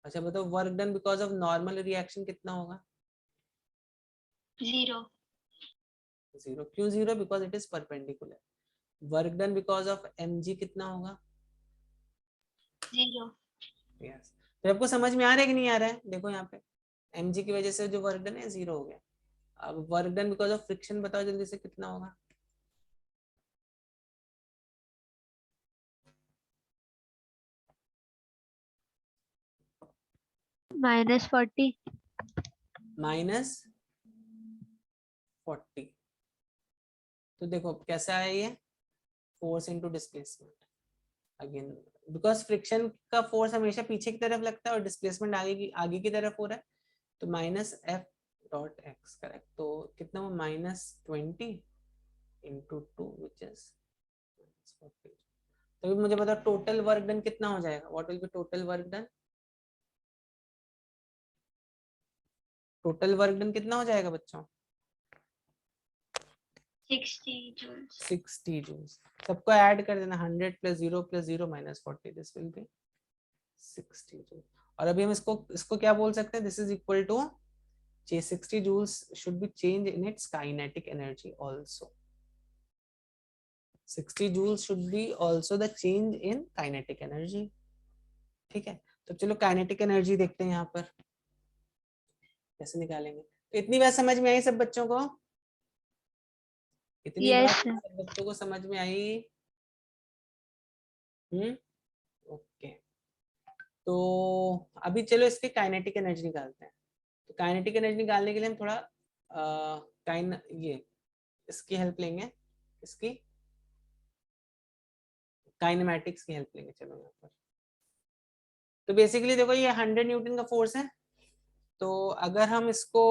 अच्छा बताओ work done because of normal reaction कितना होगा, 0 0, क्यों 0, because it is perpendicular. Work done because of mg कितना होगा, 0 यस। तो आपको समझ में आ रहा है कि नहीं आ रहा है, देखो यहाँ पे mg की वजह से जो वर्क डन है 0 हो गया। अब work done because of friction बताओ जल्दी से कितना होगा, -40 -40। तो देखो कैसा है ये, force into displacement, again because friction का फोर्स हमेशा पीछे की तरफ लगता है और डिस्प्लेसमेंट आगे की तरफ हो रहा है, तो -F.x, करेक्ट। तो कितना वो -20 इंटू 2 विच इज 40। तो अभी मुझे बताओ टोटल वर्क डन कितना हो जाएगा, what will be total work done, total work done कितना हो जाएगा बच्चों, 60 joules 60 जूल्स। सबको ऐड कर देना, 100 + 0 + 0 -40, दिस विल बी 60 जूल। और अभी हम इसको क्या बोल सकते हैं, this is equal to 60 joules should be changed in its kinetic energy also. 60 joules should be also the change in kinetic energy, ठीक है। तो चलो काइनेटिक एनर्जी देखते हैं यहाँ पर कैसे निकालेंगे। तो इतनी बात समझ में आई सब बच्चों को, इतनी Yes, बात sir. सब बच्चों को समझ में आई, ओके। तो अभी चलो इसके काइनेटिक एनर्जी निकालते हैं। तो काइनेटिक एनर्जी निकालने के लिए हम थोड़ा ये इसकी हेल्प लेंगे, इसकी काइनेमैटिक्स की हेल्प लेंगे। चलो यहाँ पर तो बेसिकली देखो ये 100 न्यूटन का फोर्स है। तो अगर हम इसको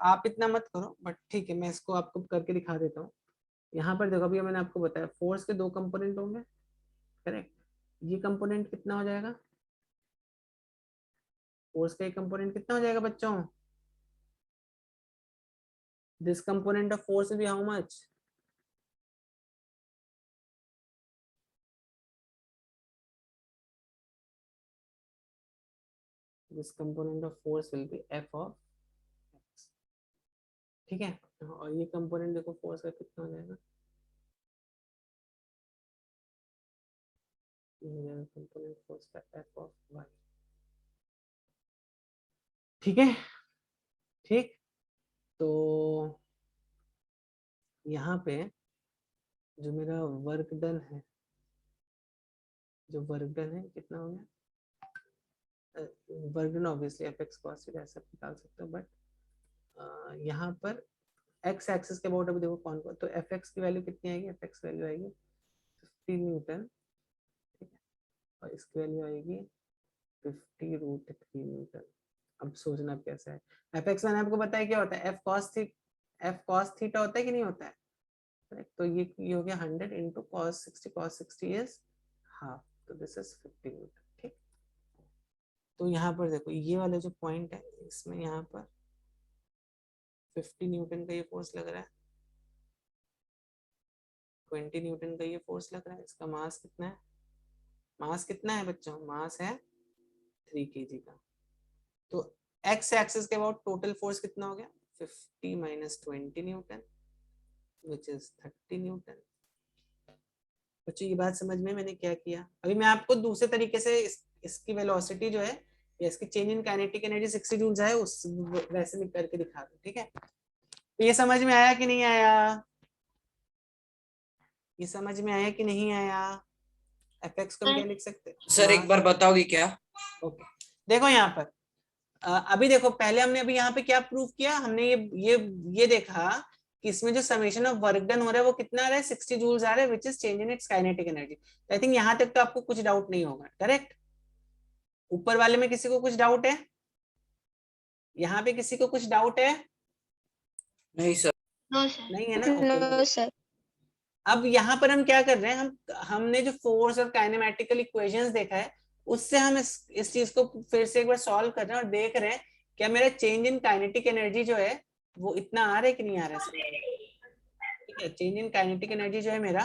आप इतना मत करो बट ठीक है मैं इसको आपको करके दिखा देता हूँ। यहाँ पर देखो अभी मैंने आपको बताया फोर्स के 2 कंपोनेंट होंगे, करेक्ट। ये कंपोनेंट कितना हो जाएगा, फोर्स का एक कंपोनेंट कितना हो जाएगा बच्चों? This component of force will be how much? This component of force will be F of x. ठीक है, और ये कंपोनेंट देखो फोर्स का कितना हो जाएगा? कंपोनेंट फोर्स का एफ ऑफ वाई। ठीक है, ठीक। तो यहाँ पे जो मेरा वर्क डन है, जो वर्क डन है कितना हो गया? Work done obviously F x cos theta ऐसा निकाल सकते हो, बट यहाँ पर एक्स एक्सिस के अबाउट अभी देखो कौन कौन, तो एफ एक्स की वैल्यू कितनी आएगी? एफ एक्स वैल्यू आएगी 50 न्यूटन, ठीक है, और इसकी वैल्यू आएगी 50√3 न्यूटन। अब सोचना कैसा है। एफ एक्स मैंने आपको बताया क्या होता है? एफ कॉस थीटा होता है कि नहीं होता है? तो ये हो गया 100 into cos 60, cos 60 is half, तो दिस इज 50 न्यूटन। ठीक, तो यहाँ पर देखो ये वाला जो पॉइंट है, इसमें यहाँ पर 50 न्यूटन का ये फोर्स लग रहा है, 20 न्यूटन का ये फोर्स लग रहा है। इसका मास कितना है? मास कितना है बच्चों? मास है 3 kg का। तो एक्स एक्सिस के अबाउट टोटल फोर्स कितना हो गया? 50 minus 20 Newton which is 30 Newton. बच्चों ये बात समझ में मैंने क्या किया? अभी मैं आपको दूसरे तरीके से इसकी वेलोसिटी जो है या इसकी change in kinetic energy 60 joules है, उस वैसे भी करके दिखा दूं। ठीक है, तो ये समझ में आया कि नहीं आया? ये समझ में आया कि नहीं आया? एफ एक्स को हम क्या लिख सकते हैं? सर एक बार बताओगे क्या? ओके, देखो यहाँ पर अभी देखो, पहले हमने अभी यहाँ पे क्या प्रूव किया? हमने ये देखा कि इसमें जो समेशन ऑफ वर्क डन हो रहा है वो कितना आ रहा है? 60 जूल्स आ रहा है, which is change in its kinetic energy. I think यहाँ तक तो आपको कुछ डाउट नहीं होगा, करेक्ट? ऊपर वाले में किसी को कुछ डाउट है? यहाँ पे किसी को कुछ डाउट है? नहीं सर। No sir. नहीं है ना? Okay, no sir. अब यहाँ पर हम क्या कर रहे हैं? हमने जो फोर्स और काइनेमेटिकल इक्वेशंस देखा है, उससे हम इस चीज को फिर से एक बार सॉल्व कर रहे हैं और देख रहे हैं क्या मेरा चेंज इन काइनेटिक एनर्जी जो है वो इतना आ रहा है कि नहीं आ रहा है। ठीक है, चेंज इन काइनेटिक एनर्जी जो है मेरा,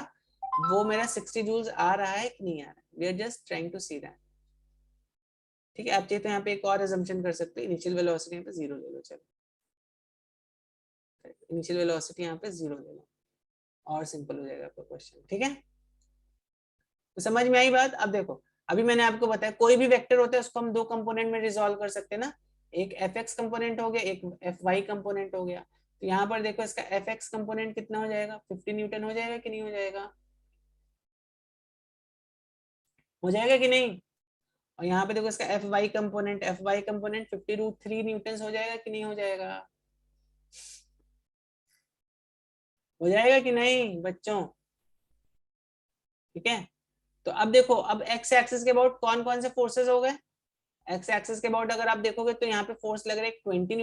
वो मेरा 60 जूल्स आ रहा है कि नहीं आ रहा है? We are just trying to see that. ठीक है, आप चाहे तो यहाँ पे एक और assumption कर सकते हो, इनिशियल वेलोसिटी यहाँ पे 0 ले लो। चलो, इनिशियल वेलोसिटी यहाँ पे 0 ले लो और सिंपल हो जाएगा आपका क्वेश्चन। ठीक है, तो समझ में आई बात? अब देखो, अभी मैंने आपको बताया कोई भी वेक्टर होता है उसको हम दो कंपोनेंट में रिजॉल्व कर सकते हैं ना, एक एफ एक्स कंपोनेंट हो गया, एक एफ वाई कंपोनेंट हो गया। तो यहाँ पर देखो इसका एफ एक्स कंपोनेंट कितना हो जाएगा? 50 न्यूटन हो जाएगा कि नहीं हो जाएगा? हो जाएगा कि नहीं? और यहाँ पे देखो इसका एफ वाई कंपोनेंट 50√3 न्यूटन हो जाएगा कि नहीं हो जाएगा? हो जाएगा कि नहीं बच्चों? ठीक है, तो अब देखो, अब एक्स एक्सिस के अबाउट कौन कौन से फोर्सेस हो गए? एक्स एक्सिस के अबाउट अगर आप देखोगे तो यहाँ पे फोर्स लग रहा है 20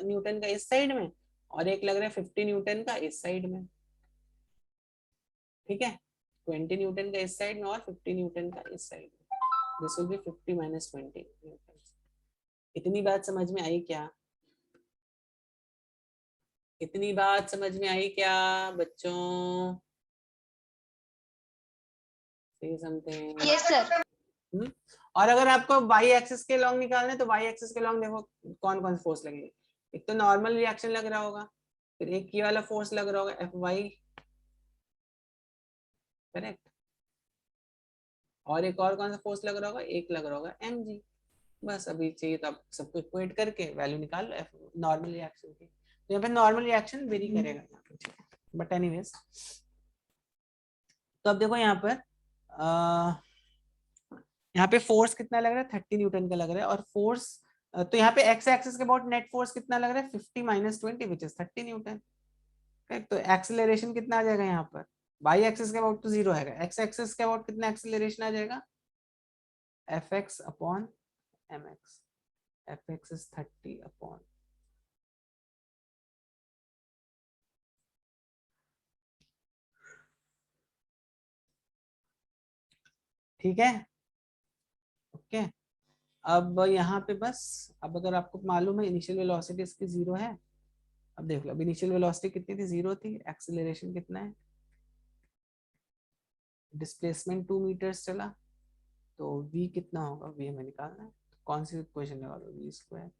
न्यूटन का इस साइड में, और एक लग रहा है 50 न्यूटन का इस साइड में। ठीक है, 20 न्यूटन का इस साइड में और 50 न्यूटन का इस साइड में। This will be 50 minus 20 Newton. इतनी बात समझ में आई क्या? इतनी बात समझ में आई क्या बच्चों? Say something. Yes sir. और अगर आपको वाई एक्सिस के लॉन्ग निकालने, तो वाई एक्सिस के लॉन्ग देखो कौन कौन से फोर्स लगेंगे। एक तो नॉर्मल रिएक्शन लग रहा होगा, फिर एक ये वाला फोर्स लग रहा होगा एफ वाई, करेक्ट, और एक और कौन सा फोर्स लग रहा होगा? एक लग रहा होगा एम जी। बस अभी चाहिए तो आप सबको इक्वेट करके वैल्यू निकाल लो एफ नॉर्मल रिएक्शन की। तो यहाँ पे नॉर्मल रिएक्शन वेरी करेगा यहाँ पे, ठीक है, बट एनीवेज। तो अब देखो यहाँ पर यहाँ पे फोर्स कितना लग रहा है? 30 न्यूटन का लग रहा है, और फोर्स तो यहाँ पे एक्स एक्सिस के अबाउट नेट फोर्स कितना लग रहा है? 50 माइनस 20 विच इज 30 न्यूटन। तो एक्सेलरेशन कितना आ जाएगा यहाँ पर? वाई एक्सिस के अबाउट तो 0 है, एक्स एक्सिस के अबाउट कितना एक्सेलरेशन आ जाएगा? F x upon m x. F x is 30 upon, ठीक है, ओके। अब यहाँ पे बस, अब अगर आपको मालूम है इनिशियल वेलोसिटी इसकी 0 है, अब देख लो, अब इनिशियल वेलोसिटी कितनी थी, 0 थी, एक्सीलरेशन कितना है, डिस्प्लेसमेंट 2 मीटर्स चला, तो v कितना होगा, v हमें निकालना है, तो कौन सी इक्वेशन लगा दो, v स्क्वायर,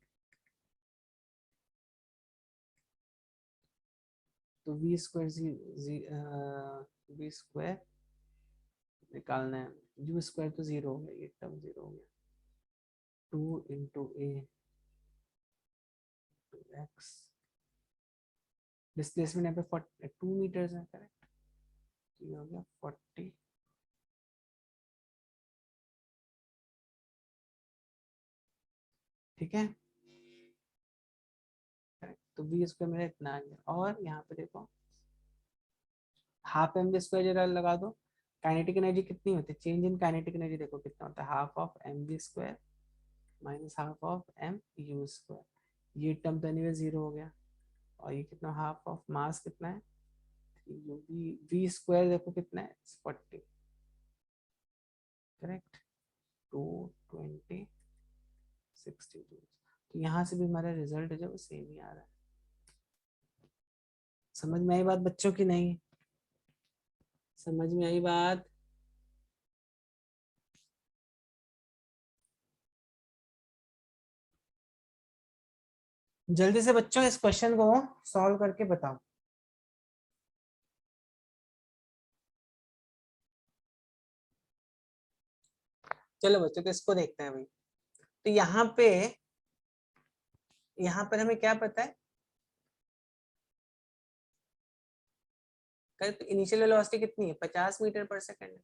तो v स्क्वायर निकालना है, u स्क्वायर तो 0 हो गया, ये टर्म 0 हो गया, 2 into a two x, displacement यहाँ पे 2 मीटर्स है, करेक्ट, ये हो गया 40, ठीक है, तो v स्क्वायर मेरा इतना आ गया, और यहाँ पे देखो हाफ एम वी स्क्वायर जरा लगा दो, काइनेटिक एनर्जी कितनी होती है, चेंज इन काइनेटिक एनर्जी देखो कितना होता है, half of m v square minus half of m u square, ये टर्म तो एनीवे 0 हो गया, और ये कितना, हाफ ऑफ मास कितना है, वी स्क्वायर देखो कितना है, 40, करेक्ट, 220 60 जूल, तो यहाँ से भी हमारा रिजल्ट जो सेम ही आ रहा है। समझ में आई बात बच्चों की नहीं, समझ में आई बात, जल्दी से बच्चों इस क्वेश्चन को सॉल्व करके बताओ। चलो बच्चों तो इसको देखते हैं भाई, तो यहाँ पर हमें क्या पता है, इनिशियल वेलोसिटी कितनी है, 50 मीटर पर सेकंड है।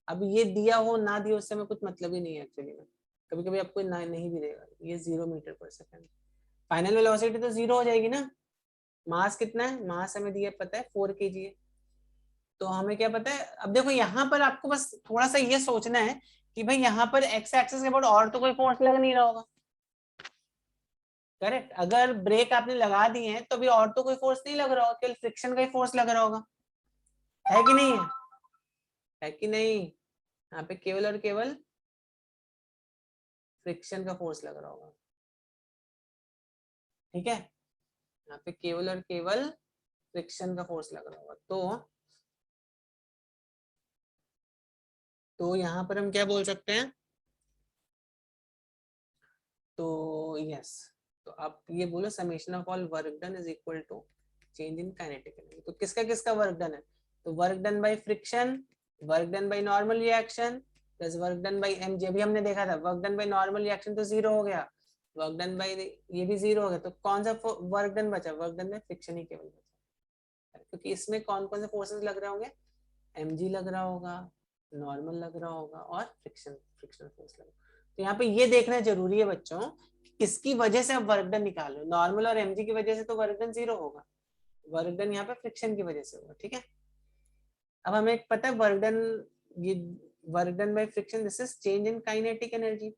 अब ये दिया हो ना दिया उससे हमें कुछ मतलब ही नहीं है एक्चुअली में, कभी कभी आपको ना नहीं भी देगा, ये 0 मीटर पर सेकंड, फाइनल वेलोसिटी तो 0 हो जाएगी ना, मास कितना है, मास हमें दिया पता है 4 kg है, तो हमें क्या पता है, अब देखो यहाँ पर आपको बस थोड़ा सा ये सोचना है कि भाई यहाँ पर एक्स एक्सिस के बाद और तो कोई फोर्स लग नहीं रहा होगा, करेक्ट, अगर ब्रेक आपने लगा दिए हैं तो भी और तो कोई फोर्स नहीं लग रहा होगा, केवल फ्रिक्शन का ही फोर्स लग रहा होगा, है कि नहीं है कि नहीं, यहाँ पे केवल और केवल फ्रिक्शन का फोर्स लग रहा होगा, ठीक है, यहाँ पे केवल और केवल फ्रिक्शन का फोर्स लग रहा होगा, तो यहाँ पर हम क्या बोल सकते हैं, तो यस, तो आप ये बोलो summation of all work done is equal to change in kinetic energy, तो किसका किसका वर्क डन है, तो work done by friction, work done by normal reaction plus work done by mg, भी हमने देखा था work done by normal reaction तो 0 हो गया, वर्क डन बाय ये भी 0 हो गया, तो कौन सा वर्क डन बचा, वर्क डन बाय फ्रिक्शन ही केवल बचा, क्योंकि इसमें कौन कौन से फोर्सेस लग रहे होंगे, mg लग रहा होगा, नॉर्मल लग रहा होगा, और फ्रिक्शनल फोर्स लग रहा होगा, तो यहाँ पे ये देखना जरूरी है बच्चों, किसकी वजह से आप वर्क डन निकालो, नॉर्मल और mg की वजह से तो वर्क डन 0 होगा, वर्क डन यहाँ पे फ्रिक्शन की वजह से होगा, ठीक है, अब हमें पता है वर्क डन, ये work done by friction this is change in kinetic energy,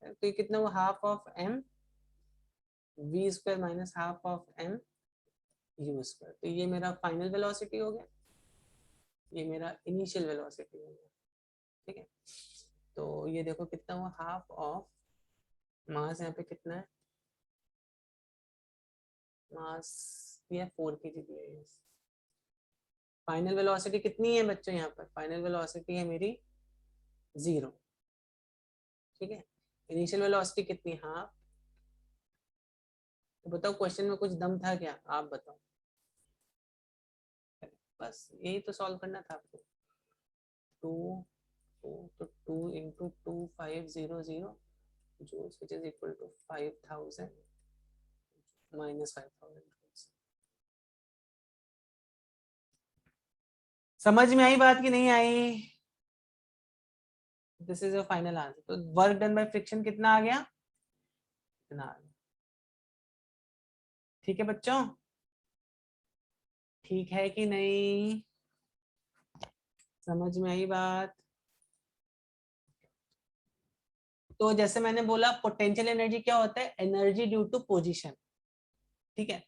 तो ये कितना हुआ, half of m v square minus half of m u square, तो ये मेरा फाइनल वेलोसिटी हो गया, ये मेरा इनिशियल वेलोसिटी हो गया, ठीक है, तो ये देखो कितना हुआ, हाफ ऑफ मास यहाँ पे कितना है, मास दिया 4 kg दिया है, फाइनल वेलोसिटी कितनी है बच्चों, यहाँ पर फाइनल वेलोसिटी है मेरी 0, ठीक है, इनिशियल वेलोसिटी कितनी, हाफ, तो बताओ क्वेश्चन में कुछ दम था क्या, आप बताओ, बस यही तो सॉल्व करना था आपको, 2 into 2500 joules which is equal to 5000 minus 5000 joules, समझ में आई बात की नहीं आई, this is your final answer, तो वर्क डन बाय फ्रिक्शन कितना आ गया, इतना आ गया, ठीक है बच्चों, ठीक है कि नहीं, समझ में आई बात, तो जैसे मैंने बोला पोटेंशियल एनर्जी क्या होता है, एनर्जी ड्यू टू पोजीशन, ठीक है,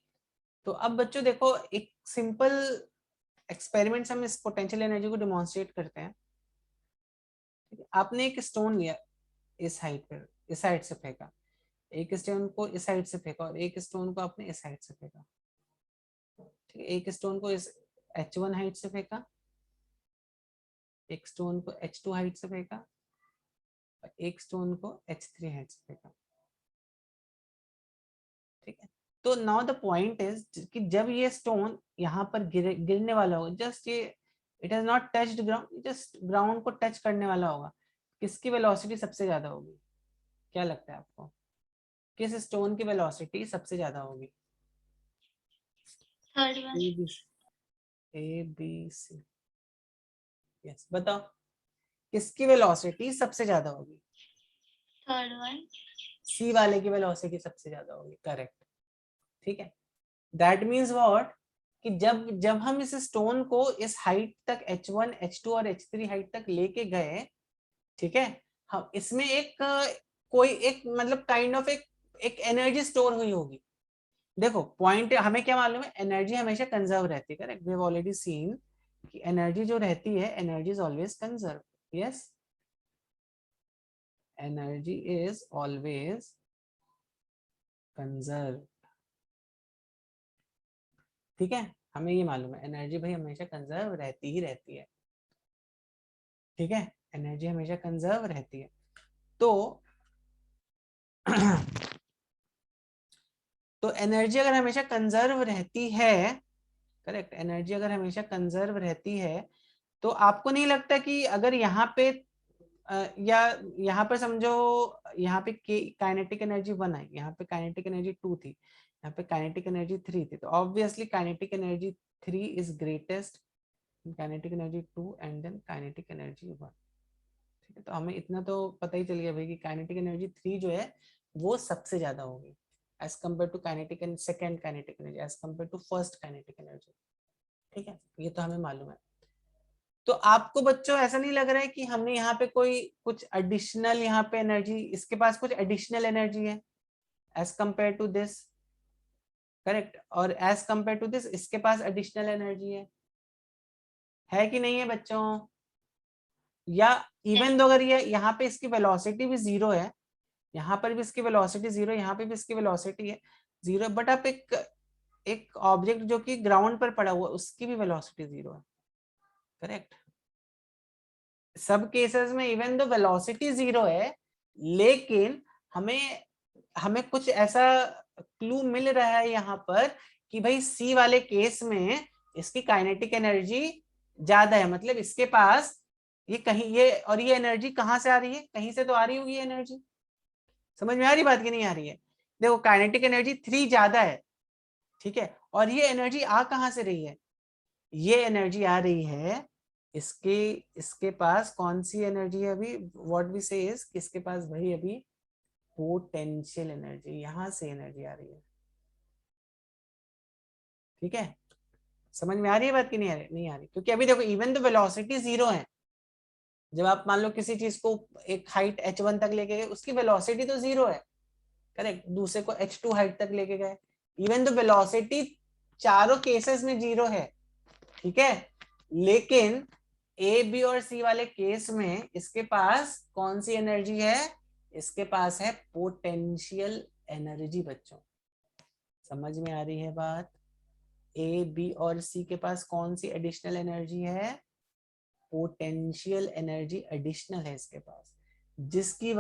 तो अब बच्चों देखो एक सिंपल एक्सपेरिमेंट से हम इस पोटेंशियल एनर्जी को डिमॉन्स्ट्रेट करते हैं, ठीक है, आपने एक स्टोन लिया इस हाइट पर, इस साइड से फेंका, एक स्टोन को इस साइड से फेंका और एक स्टोन को आपने इस साइड से फेंका, ठीक है, एक स्टोन को इस h1 हाइट से फेंका, एक स्टोन को h2 हाइट से फेंका और एक स्टोन को h3 हाइट से फेंका, ठीक है। तो नाउ द पॉइंट इज कि जब ये स्टोन यहाँ पर गिरने वाला होगा, जस्ट ये it has not touched ground, just ground को टच करने वाला होगा, किसकी वेलोसिटी सबसे ज्यादा होगी? क्या लगता है आपको, किस स्टोन की वेलोसिटी सबसे ज्यादा होगी? Third one. A B C, yes, बताओ किसकी वेलोसिटी सबसे ज्यादा होगी? Third one. सी वाले की वेलोसिटी सबसे ज्यादा होगी, करेक्ट, ठीक है। दैट मीन्स व्हाट, कि जब हम इस स्टोन को इस हाइट तक h1, h2 और h3 हाइट तक लेके गए, ठीक है, हम इसमें एक कोई एक मतलब काइंड ऑफ एक एनर्जी स्टोर हुई होगी। देखो पॉइंट हमें क्या मालूम है, एनर्जी हमेशा कंजर्व रहती है, correct, we have already seen कि एनर्जी जो रहती है, energy is always conserve, yes, energy is always conserve, ठीक है, हमें ये मालूम है एनर्जी भाई हमेशा कंजर्व रहती ही रहती है, ठीक है, एनर्जी हमेशा कंजर्व रहती है। तो तो एनर्जी अगर हमेशा कंजर्व रहती है, करेक्ट, एनर्जी अगर हमेशा कंजर्व रहती है, तो आपको नहीं लगता कि अगर यहाँ पे या यहाँ पर समझो यहाँ पे काइनेटिक एनर्जी 1 आई, यहाँ पे काइनेटिक एनर्जी 2 थी, यहाँ पे काइनेटिक एनर्जी 3 थी, तो obviously kinetic energy 3 is greatest, kinetic energy 2 and then kinetic energy 1, ठीक है। तो हमें इतना तो पता ही चल गया भाई कि काइनेटिक एनर्जी 3 जो है वो सबसे ज्यादा होगी as compare to kinetic and second kinetic energy, as compare to first kinetic energy, ठीक है, ये तो हमें मालूम है। तो आपको बच्चों ऐसा नहीं लग रहा है कि हमने यहाँ पे कोई कुछ एडिशनल यहाँ पे एनर्जी, इसके पास कुछ एडिशनल एनर्जी है as compare to this, correct, और एज कंपेयर टू दिस इसके पास एडिशनल एनर्जी है कि नहीं है बच्चों? या इवन दो अगर ये यहाँ पे इसकी वेलोसिटी भी 0 है, यहाँ पर भी इसकी वेलोसिटी 0, यहाँ पे भी इसकी वेलोसिटी है 0, बट आप एक ऑब्जेक्ट जो कि ग्राउंड पर पड़ा हुआ उसकी भी वेलोसिटी 0 है, करेक्ट। सब केसेस में इवन दो वेलोसिटी 0 है, लेकिन हमें कुछ ऐसा क्लू मिल रहा है यहाँ पर कि भाई सी वाले केस में इसकी काइनेटिक एनर्जी ज्यादा है, मतलब इसके पास ये कहीं ये, और ये एनर्जी कहाँ से आ रही है, कहीं से तो आ रही होगी एनर्जी, समझ में आ रही बात की नहीं आ रही है? देखो काइनेटिक एनर्जी 3 ज्यादा है, ठीक है, और ये एनर्जी आ कहाँ से रही है? ये एनर्जी आ रही है इसके पास कौन सी एनर्जी है अभी, व्हाट वी से इज, किसके पास भाई अभी पोटेंशियल एनर्जी, यहां से एनर्जी आ रही है, ठीक है, समझ में आ रही है बात की नहीं आ रही? नहीं आ रही, क्योंकि अभी देखो इवन तो वेलोसिटी 0 है, जब आप मान लो किसी चीज को एक हाइट h1 तक लेके गए उसकी वेलोसिटी तो 0 है, करेक्ट, दूसरे को h2 हाइट तक लेके गए, इवन तो वेलोसिटी चारों केसेस में 0 है, ठीक है, लेकिन ए बी और सी वाले केस में इसके पास कौन सी एनर्जी है? इसके पास है पोटेंशियल एनर्जी बच्चों, समझ में आ रही है बात? ए बी और सी के पास कौन सी एडिशनल एनर्जी है? पोटेंशियल एनर्जी एडिशनल है इसके पास, जिसकी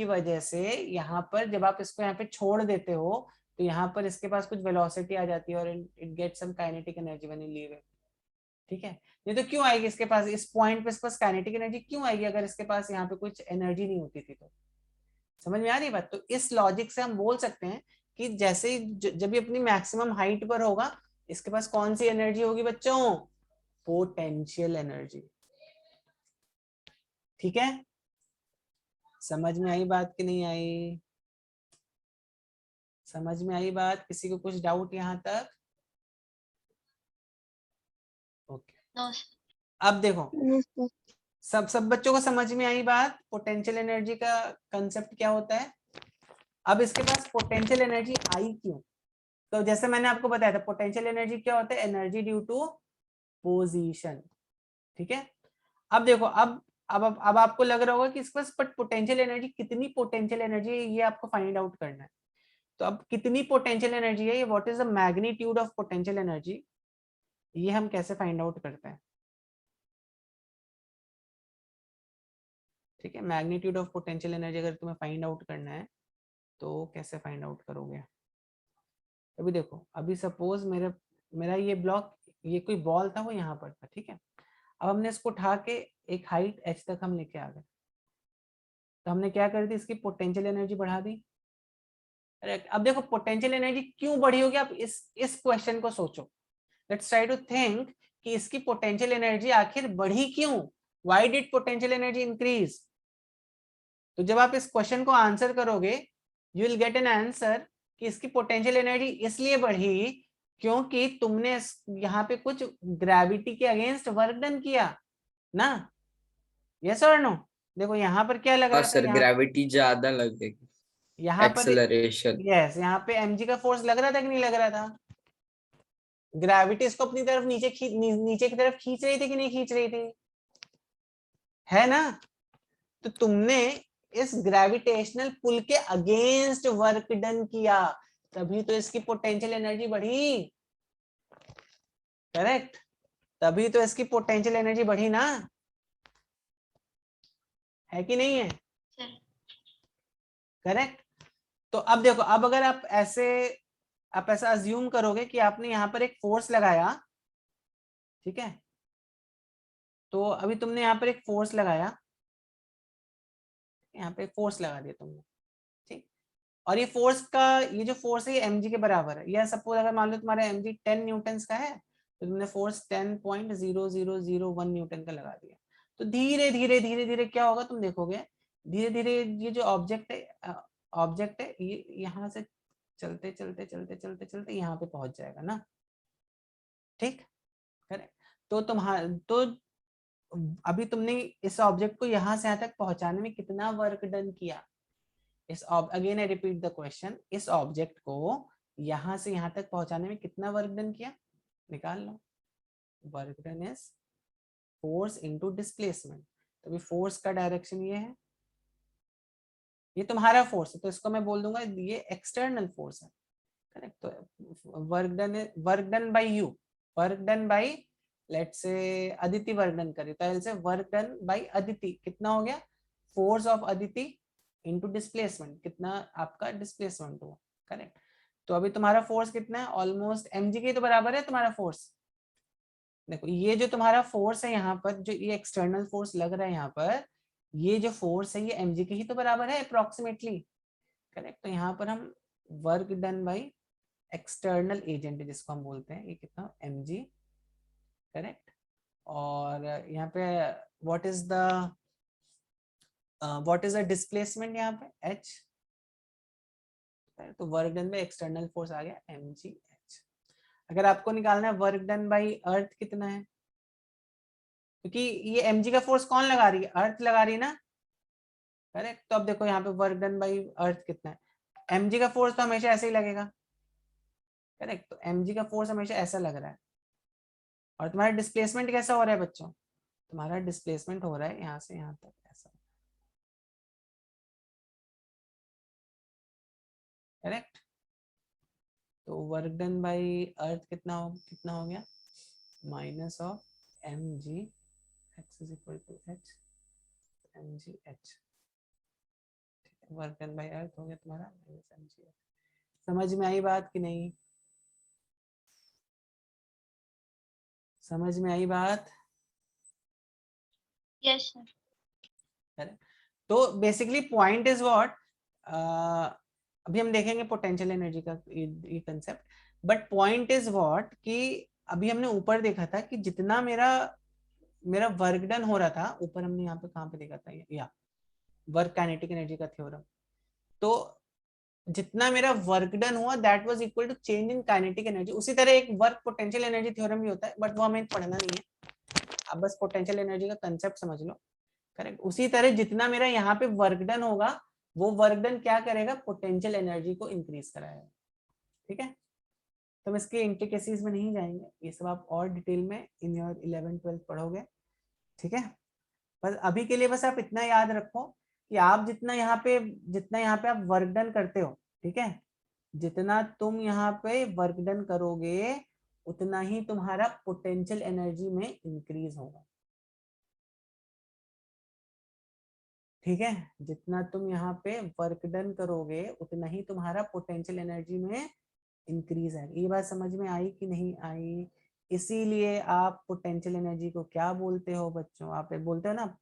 वजह से यहाँ पर जब आप इसको यहाँ पे छोड़ देते हो तो यहाँ पर इसके पास कुछ वेलोसिटी आ जाती है और it gets some kinetic energy when you leave it, ठीक है। नहीं तो क्यों आएगी इसके पास, इस पॉइंट पे इसके पास काइनेटिक एनर्जी क्यों आएगी अगर इसके पास यहाँ पे कुछ एनर्जी नहीं होती थी? तो समझ में आ रही बात? तो इस लॉजिक से हम बोल सकते हैं कि जैसे जब ये अपनी मैक्सिमम हाइट पर होगा इसके पास कौन सी एनर्जी होगी बच्चों? पोटेंशियल एनर्जी, ठीक है, समझ में आई बात कि नहीं आई? समझ में आई बात? किसी को कुछ डाउट यहाँ तक? ओके, अब देखो सब बच्चों को समझ में आई बात, पोटेंशियल एनर्जी का कंसेप्ट क्या होता है। अब इसके पास पोटेंशियल एनर्जी आई क्यों? तो जैसे मैंने आपको बताया था पोटेंशियल एनर्जी क्या होता है, एनर्जी ड्यू टू पोजीशन, ठीक है। अब देखो, अब आपको लग रहा होगा कि इसके पास बट पोटेंशियल एनर्जी, कितनी पोटेंशियल एनर्जी है ये आपको फाइंड आउट करना है। तो अब कितनी पोटेंशियल एनर्जी है ये, what is the magnitude of potential energy, ये हम कैसे फाइंड आउट करते हैं? ठीक है, मैग्नीट्यूड ऑफ पोटेंशियल एनर्जी अगर तुम्हें फाइंड आउट करना है तो कैसे फाइंड आउट करोगे? अभी देखो, अभी सपोज मेरा ये ब्लॉक, ये कोई बॉल था, वो यहाँ पर था, ठीक है। अब हमने इसको उठा के एक हाइट h तक हम लेके आ गए, तो हमने क्या कर दी, इसकी पोटेंशियल एनर्जी बढ़ा दी। अब देखो पोटेंशियल एनर्जी क्यों बढ़ी होगी, आप इस क्वेश्चन को सोचो। लेट्स ट्राई टू थिंक कि इसकी पोटेंशियल एनर्जी आखिर बढ़ी क्यों, why did potential energy increase. तो जब आप इस क्वेश्चन को आंसर करोगे, you will get an answer कि इसकी पोटेंशियल एनर्जी इसलिए बढ़ी क्योंकि तुमने यहाँ पे कुछ ग्रेविटी के अगेंस्ट वर्क डन किया ना, यस और नो। देखो यहाँ पर क्या लग हाँ रहा था, सर, ग्रेविटी ज्यादा लगेगी, यहाँ पर एक्सेलरेशन। यस, यहाँ पे mg का फोर्स लग रहा था कि नहीं लग रहा था? ग्रेविटी इसको अपनी तरफ नीचे की तरफ खींच रही थी कि नहीं खींच रही थी, है ना? तो तुमने इस ग्रेविटेशनल पुल के अगेंस्ट वर्क डन किया, तभी तो इसकी पोटेंशियल एनर्जी बढ़ी, करेक्ट? तभी तो इसकी पोटेंशियल एनर्जी बढ़ी ना, है कि नहीं है? Sir correct. तो अब देखो, अब अगर आप ऐसा अज्यूम करोगे कि आपने यहाँ पर एक फोर्स लगाया, ठीक है, तो अभी तुमने यहाँ पर एक फोर्स लगाया, यहाँ पे फोर्स लगा दिया तुमने, ठीक। और ये फोर्स का, ये जो फोर्स है ये mg के बराबर है। या सपोज अगर मान लो तुम्हारा mg 10 न्यूटन का है, तो तुमने फोर्स 10.0001 न्यूटन का लगा दिया। तो धीरे धीरे धीरे धीरे क्या होगा तुम देखोगे, धीरे धीरे ये जो ऑब्जेक्ट है ये यहाँ से चलते चलते चलते चलते चलते यहाँ पे पहुंच जाएगा ना, ठीक, करेक्ट। तो अभी तुमने इस ऑब्जेक्ट को यहाँ से यहाँ तक पहुंचाने में कितना वर्क डन किया? Again I repeat the question, इस ऑब्जेक्ट को यहाँ से यहाँ तक पहुंचाने में कितना वर्क डन किया, निकाल लो। Work done is force into displacement. तो अभी फोर्स का डायरेक्शन ये है, ये तुम्हारा फोर्स है, तो इसको मैं बोल दूंगा ये एक्सटर्नल फोर्स है, करेक्ट। तो work done bye you, work done bye, let's say Aditi work done करे, तो ऐसे वर्क डन बाय अदिति कितना हो गया, force of Aditi into displacement, कितना आपका डिस्प्लेसमेंट हुआ, करेक्ट। तो अभी तुम्हारा फोर्स कितना है, ऑलमोस्ट mg के तो बराबर है तुम्हारा फोर्स। देखो ये जो तुम्हारा फोर्स है यहाँ पर, जो ये एक्सटर्नल फोर्स लग रहा है यहाँ पर, ये जो फोर्स है ये mg के ही तो बराबर है अप्रोक्सीमेटली, करेक्ट। तो यहाँ पर हम work done by external agent जिसको हम बोलते हैं, ये कितना mg, करेक्ट। और यहाँ पे व्हाट इज द डिस्प्लेसमेंट यहाँ पे h, तो work done by external force आ गया mg h। अगर आपको निकालना है वर्क डन बाय अर्थ कितना है, क्योंकि ये mg का फोर्स कौन लगा रही है, अर्थ लगा रही है ना, करेक्ट। तो अब देखो यहाँ पे वर्क डन बाय अर्थ कितना है, mg का फोर्स तो हमेशा ऐसे ही लगेगा, करेक्ट। तो mg का फोर्स हमेशा ऐसा लग रहा है। और तुम्हारा डिस्प्लेसमेंट कैसा हो रहा है बच्चों, तुम्हारा डिस्प्लेसमेंट हो रहा है यहाँ से यहाँ तक ऐसा, करेक्ट। तो वर्क डन बाय अर्थ कितना हो गया, minus of mg x is equal to h mg h, work done by earth हो गया तुम्हारा माइनस mg h। समझ में आई बात कि नहीं, समझ में आई बात? Yes sir. तो बेसिकली पॉइंट इज व्हाट, अभी हम देखेंगे पोटेंशियल एनर्जी का ये concept, but point is what कि अभी हमने ऊपर देखा था कि जितना मेरा वर्क डन हो रहा था, ऊपर हमने यहाँ पे कहाँ पे देखा था, या वर्क काइनेटिक एनर्जी का थ्योरम, तो जितना मेरा वर्क डन हुआ that was equal to change in kinetic energy. उसी तरह एक वर्क पोटेंशियल एनर्जी थ्योरम भी होता है, बट वो हमें पढ़ना नहीं है, आप बस पोटेंशियल एनर्जी का कंसेप्ट समझ लो, करेक्ट। उसी तरह जितना मेरा यहाँ पे वर्क डन होगा, वो वर्क डन क्या करेगा, पोटेंशियल एनर्जी को इंक्रीज कराएगा, ठीक है। तो हम इसके इंट्रिकेसीज में नहीं जाएंगे, ये सब आप और डिटेल में इन योर 11th 12th पढ़ोगे, ठीक है। बस अभी के लिए बस आप इतना याद रखो कि आप जितना यहाँ पे आप वर्क डन करते हो, ठीक है, जितना तुम यहाँ पे वर्क डन करोगे उतना ही तुम्हारा पोटेंशियल एनर्जी में इंक्रीज होगा, ठीक है, जितना तुम यहाँ पे वर्क डन करोगे उतना ही तुम्हारा पोटेंशियल एनर्जी में इंक्रीज है। ये बात समझ में आई कि नहीं आई? इसीलिए आप पोटेंशियल एनर्जी को क्या बोलते हो बच्चों? आप बोलते हो ना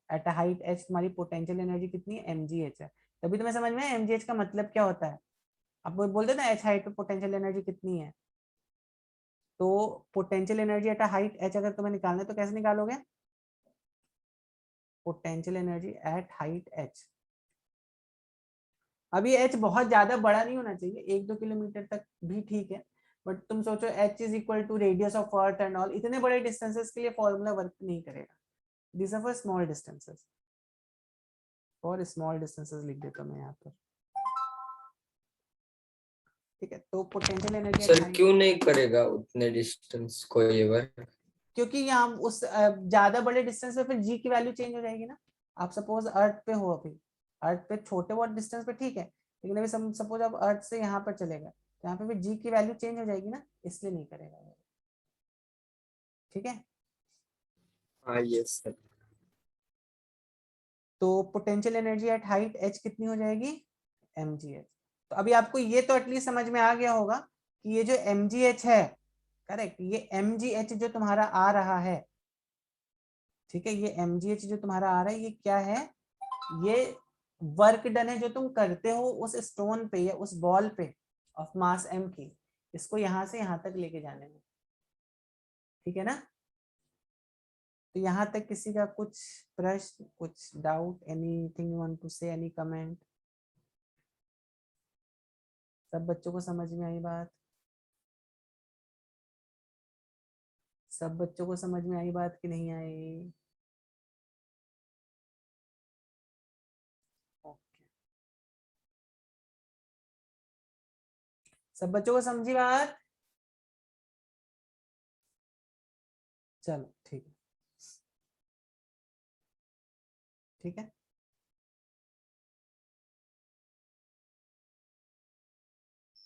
एट हाइट एच तुम्हारी पोटेंशियल एनर्जी कितनी है, mgh है। तभी तुम्हें समझ में है mgh का मतलब क्या होता है। आप बोलते हो ना एच हाइट पे पोटेंशियल एनर्जी कितनी है, तो potential energy at height H अगर तुम्हें निकालना है तो कैसे निकालोगे? Potential energy at height H. अभी एच बहुत ज्यादा बड़ा नहीं होना चाहिए, 1-2 किलोमीटर तक भी ठीक है, बट तुम सोचो H is equal to radius of earth and all, इतने बड़े डिस्टेंसेस के लिए फॉर्मूला वर्क नहीं करेगा। This are for small distances, for small distances लिख देता हूं मैं यहाँ पर, ठीक है। तो पोटेंशियल एनर्जी सर क्यों नहीं करेगा उतने डिस्टेंस को ये वर्क? क्योंकि यहाँ उस ज्यादा बड़े डिस्टेंस पे फिर जी की वैल्यू चेंज हो जाएगी ना। आप सपोज अर्थ पे हो, अभी अर्थ पे छोटे बहुत डिस्टेंस पे ठीक है, लेकिन अभी सपोज आप अर्थ से यहाँ पर चलेगा तो यहाँ पे भी जी की वैल्यू चेंज हो जाएगी ना, इसलिए नहीं करेगा वो, ठीक है। हाँ यस सर। तो potential energy at height H कितनी हो जाएगी, mgh। तो अभी आपको ये तो एटलीस्ट समझ में आ गया होगा कि ये जो mgh है, करेक्ट, ये mgh जो तुम्हारा आ रहा है, ठीक है, ये mgh जो तुम्हारा आ रहा है ये क्या है, ये वर्क डन है जो तुम करते हो उस स्टोन पे या उस बॉल पे ऑफ मास m की, इसको यहां से यहां तक लेके जाने में, ठीक है ना। तो यहाँ तक किसी का कुछ प्रश्न, कुछ doubt, anything you want to say, any comment? सब बच्चों को समझ में आई बात? सब बच्चों को समझ में आई बात कि नहीं आई? ओके, सब बच्चों को समझी बात? चलो ठीक है, ठीक है।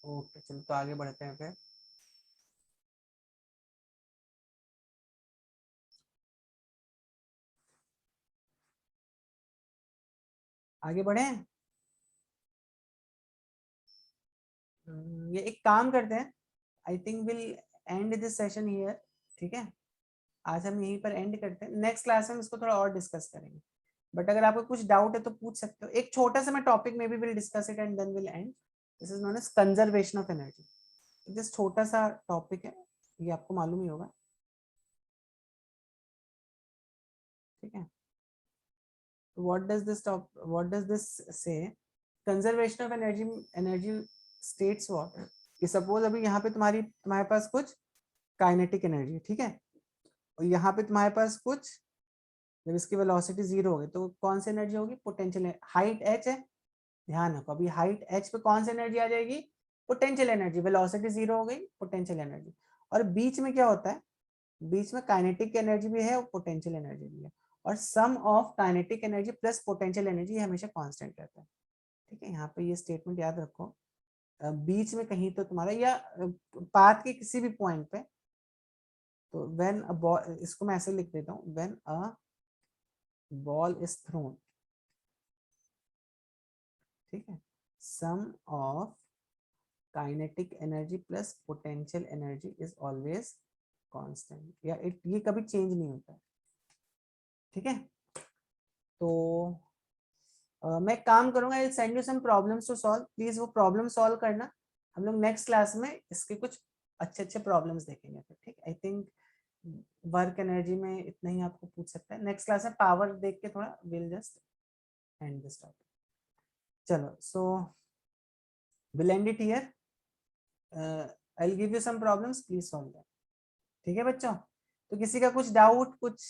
ओके चलो तो आगे बढ़ते हैं फिर। आगे बढ़े, ये एक काम करते हैं, I think will end this session here, ठीक है। आज हम यहीं पर एंड करते हैं, नेक्स्ट क्लास में इसको थोड़ा और डिस्कस करेंगे, बट अगर आपको कुछ डाउट है तो पूछ सकते हो। एक छोटा सा मैं टॉपिक में भी will discuss it and then will end. This is known as conservation of energy. This छोटा सा टॉपिक है, ये आपको मालूम ही होगा, ठीक है। what does this say? Conservation of energy, energy states what, कि सपोज अभी यहाँ पे तुम्हारे पास कुछ काइनेटिक एनर्जी है, ठीक है, और यहाँ पे तुम्हारे पास कुछ, जब इसकी वेलोसिटी 0 होगी तो कौन सी एनर्जी होगी, पोटेंशियल, हाइट h है, ध्यान रखो अभी हाइट h पे कौन सी एनर्जी आ जाएगी, पोटेंशियल एनर्जी, वेलोसिटी 0 हो गई, पोटेंशियल एनर्जी। और बीच में क्या होता है, बीच में काइनेटिक एनर्जी भी है और पोटेंशियल एनर्जी भी है, और sum of kinetic energy plus potential energy हमेशा कांस्टेंट रहता है, ठीक है। यहाँ पे ये स्टेटमेंट याद रखो, बीच में कहीं तो तुम्हारा या पाथ के किसी भी पॉइंट पे, तो व्हेन अ बॉल, इसको मैं ऐसे लिख देता हूँ, when a ball is thrown, ठीक है, sum of kinetic energy plus potential energy is always constant, या ये कभी चेंज नहीं होता, ठीक है। तो मैं काम करूंगा, I send you some problems to solve, please वो प्रॉब्लम सॉल्व करना। हम लोग नेक्स्ट क्लास में इसके कुछ अच्छे अच्छे प्रॉब्लम्स देखेंगे फिर, ठीक। आई थिंक वर्क एनर्जी में इतना ही आपको पूछ सकता है, नेक्स्ट क्लास में पावर देख के थोड़ा will just end this topic. चलो, so will end it here, I will give you some problems, please solve that, ठीक है बच्चों। तो किसी का कुछ डाउट, कुछ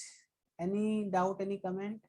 एनी डाउट, एनी कमेंट?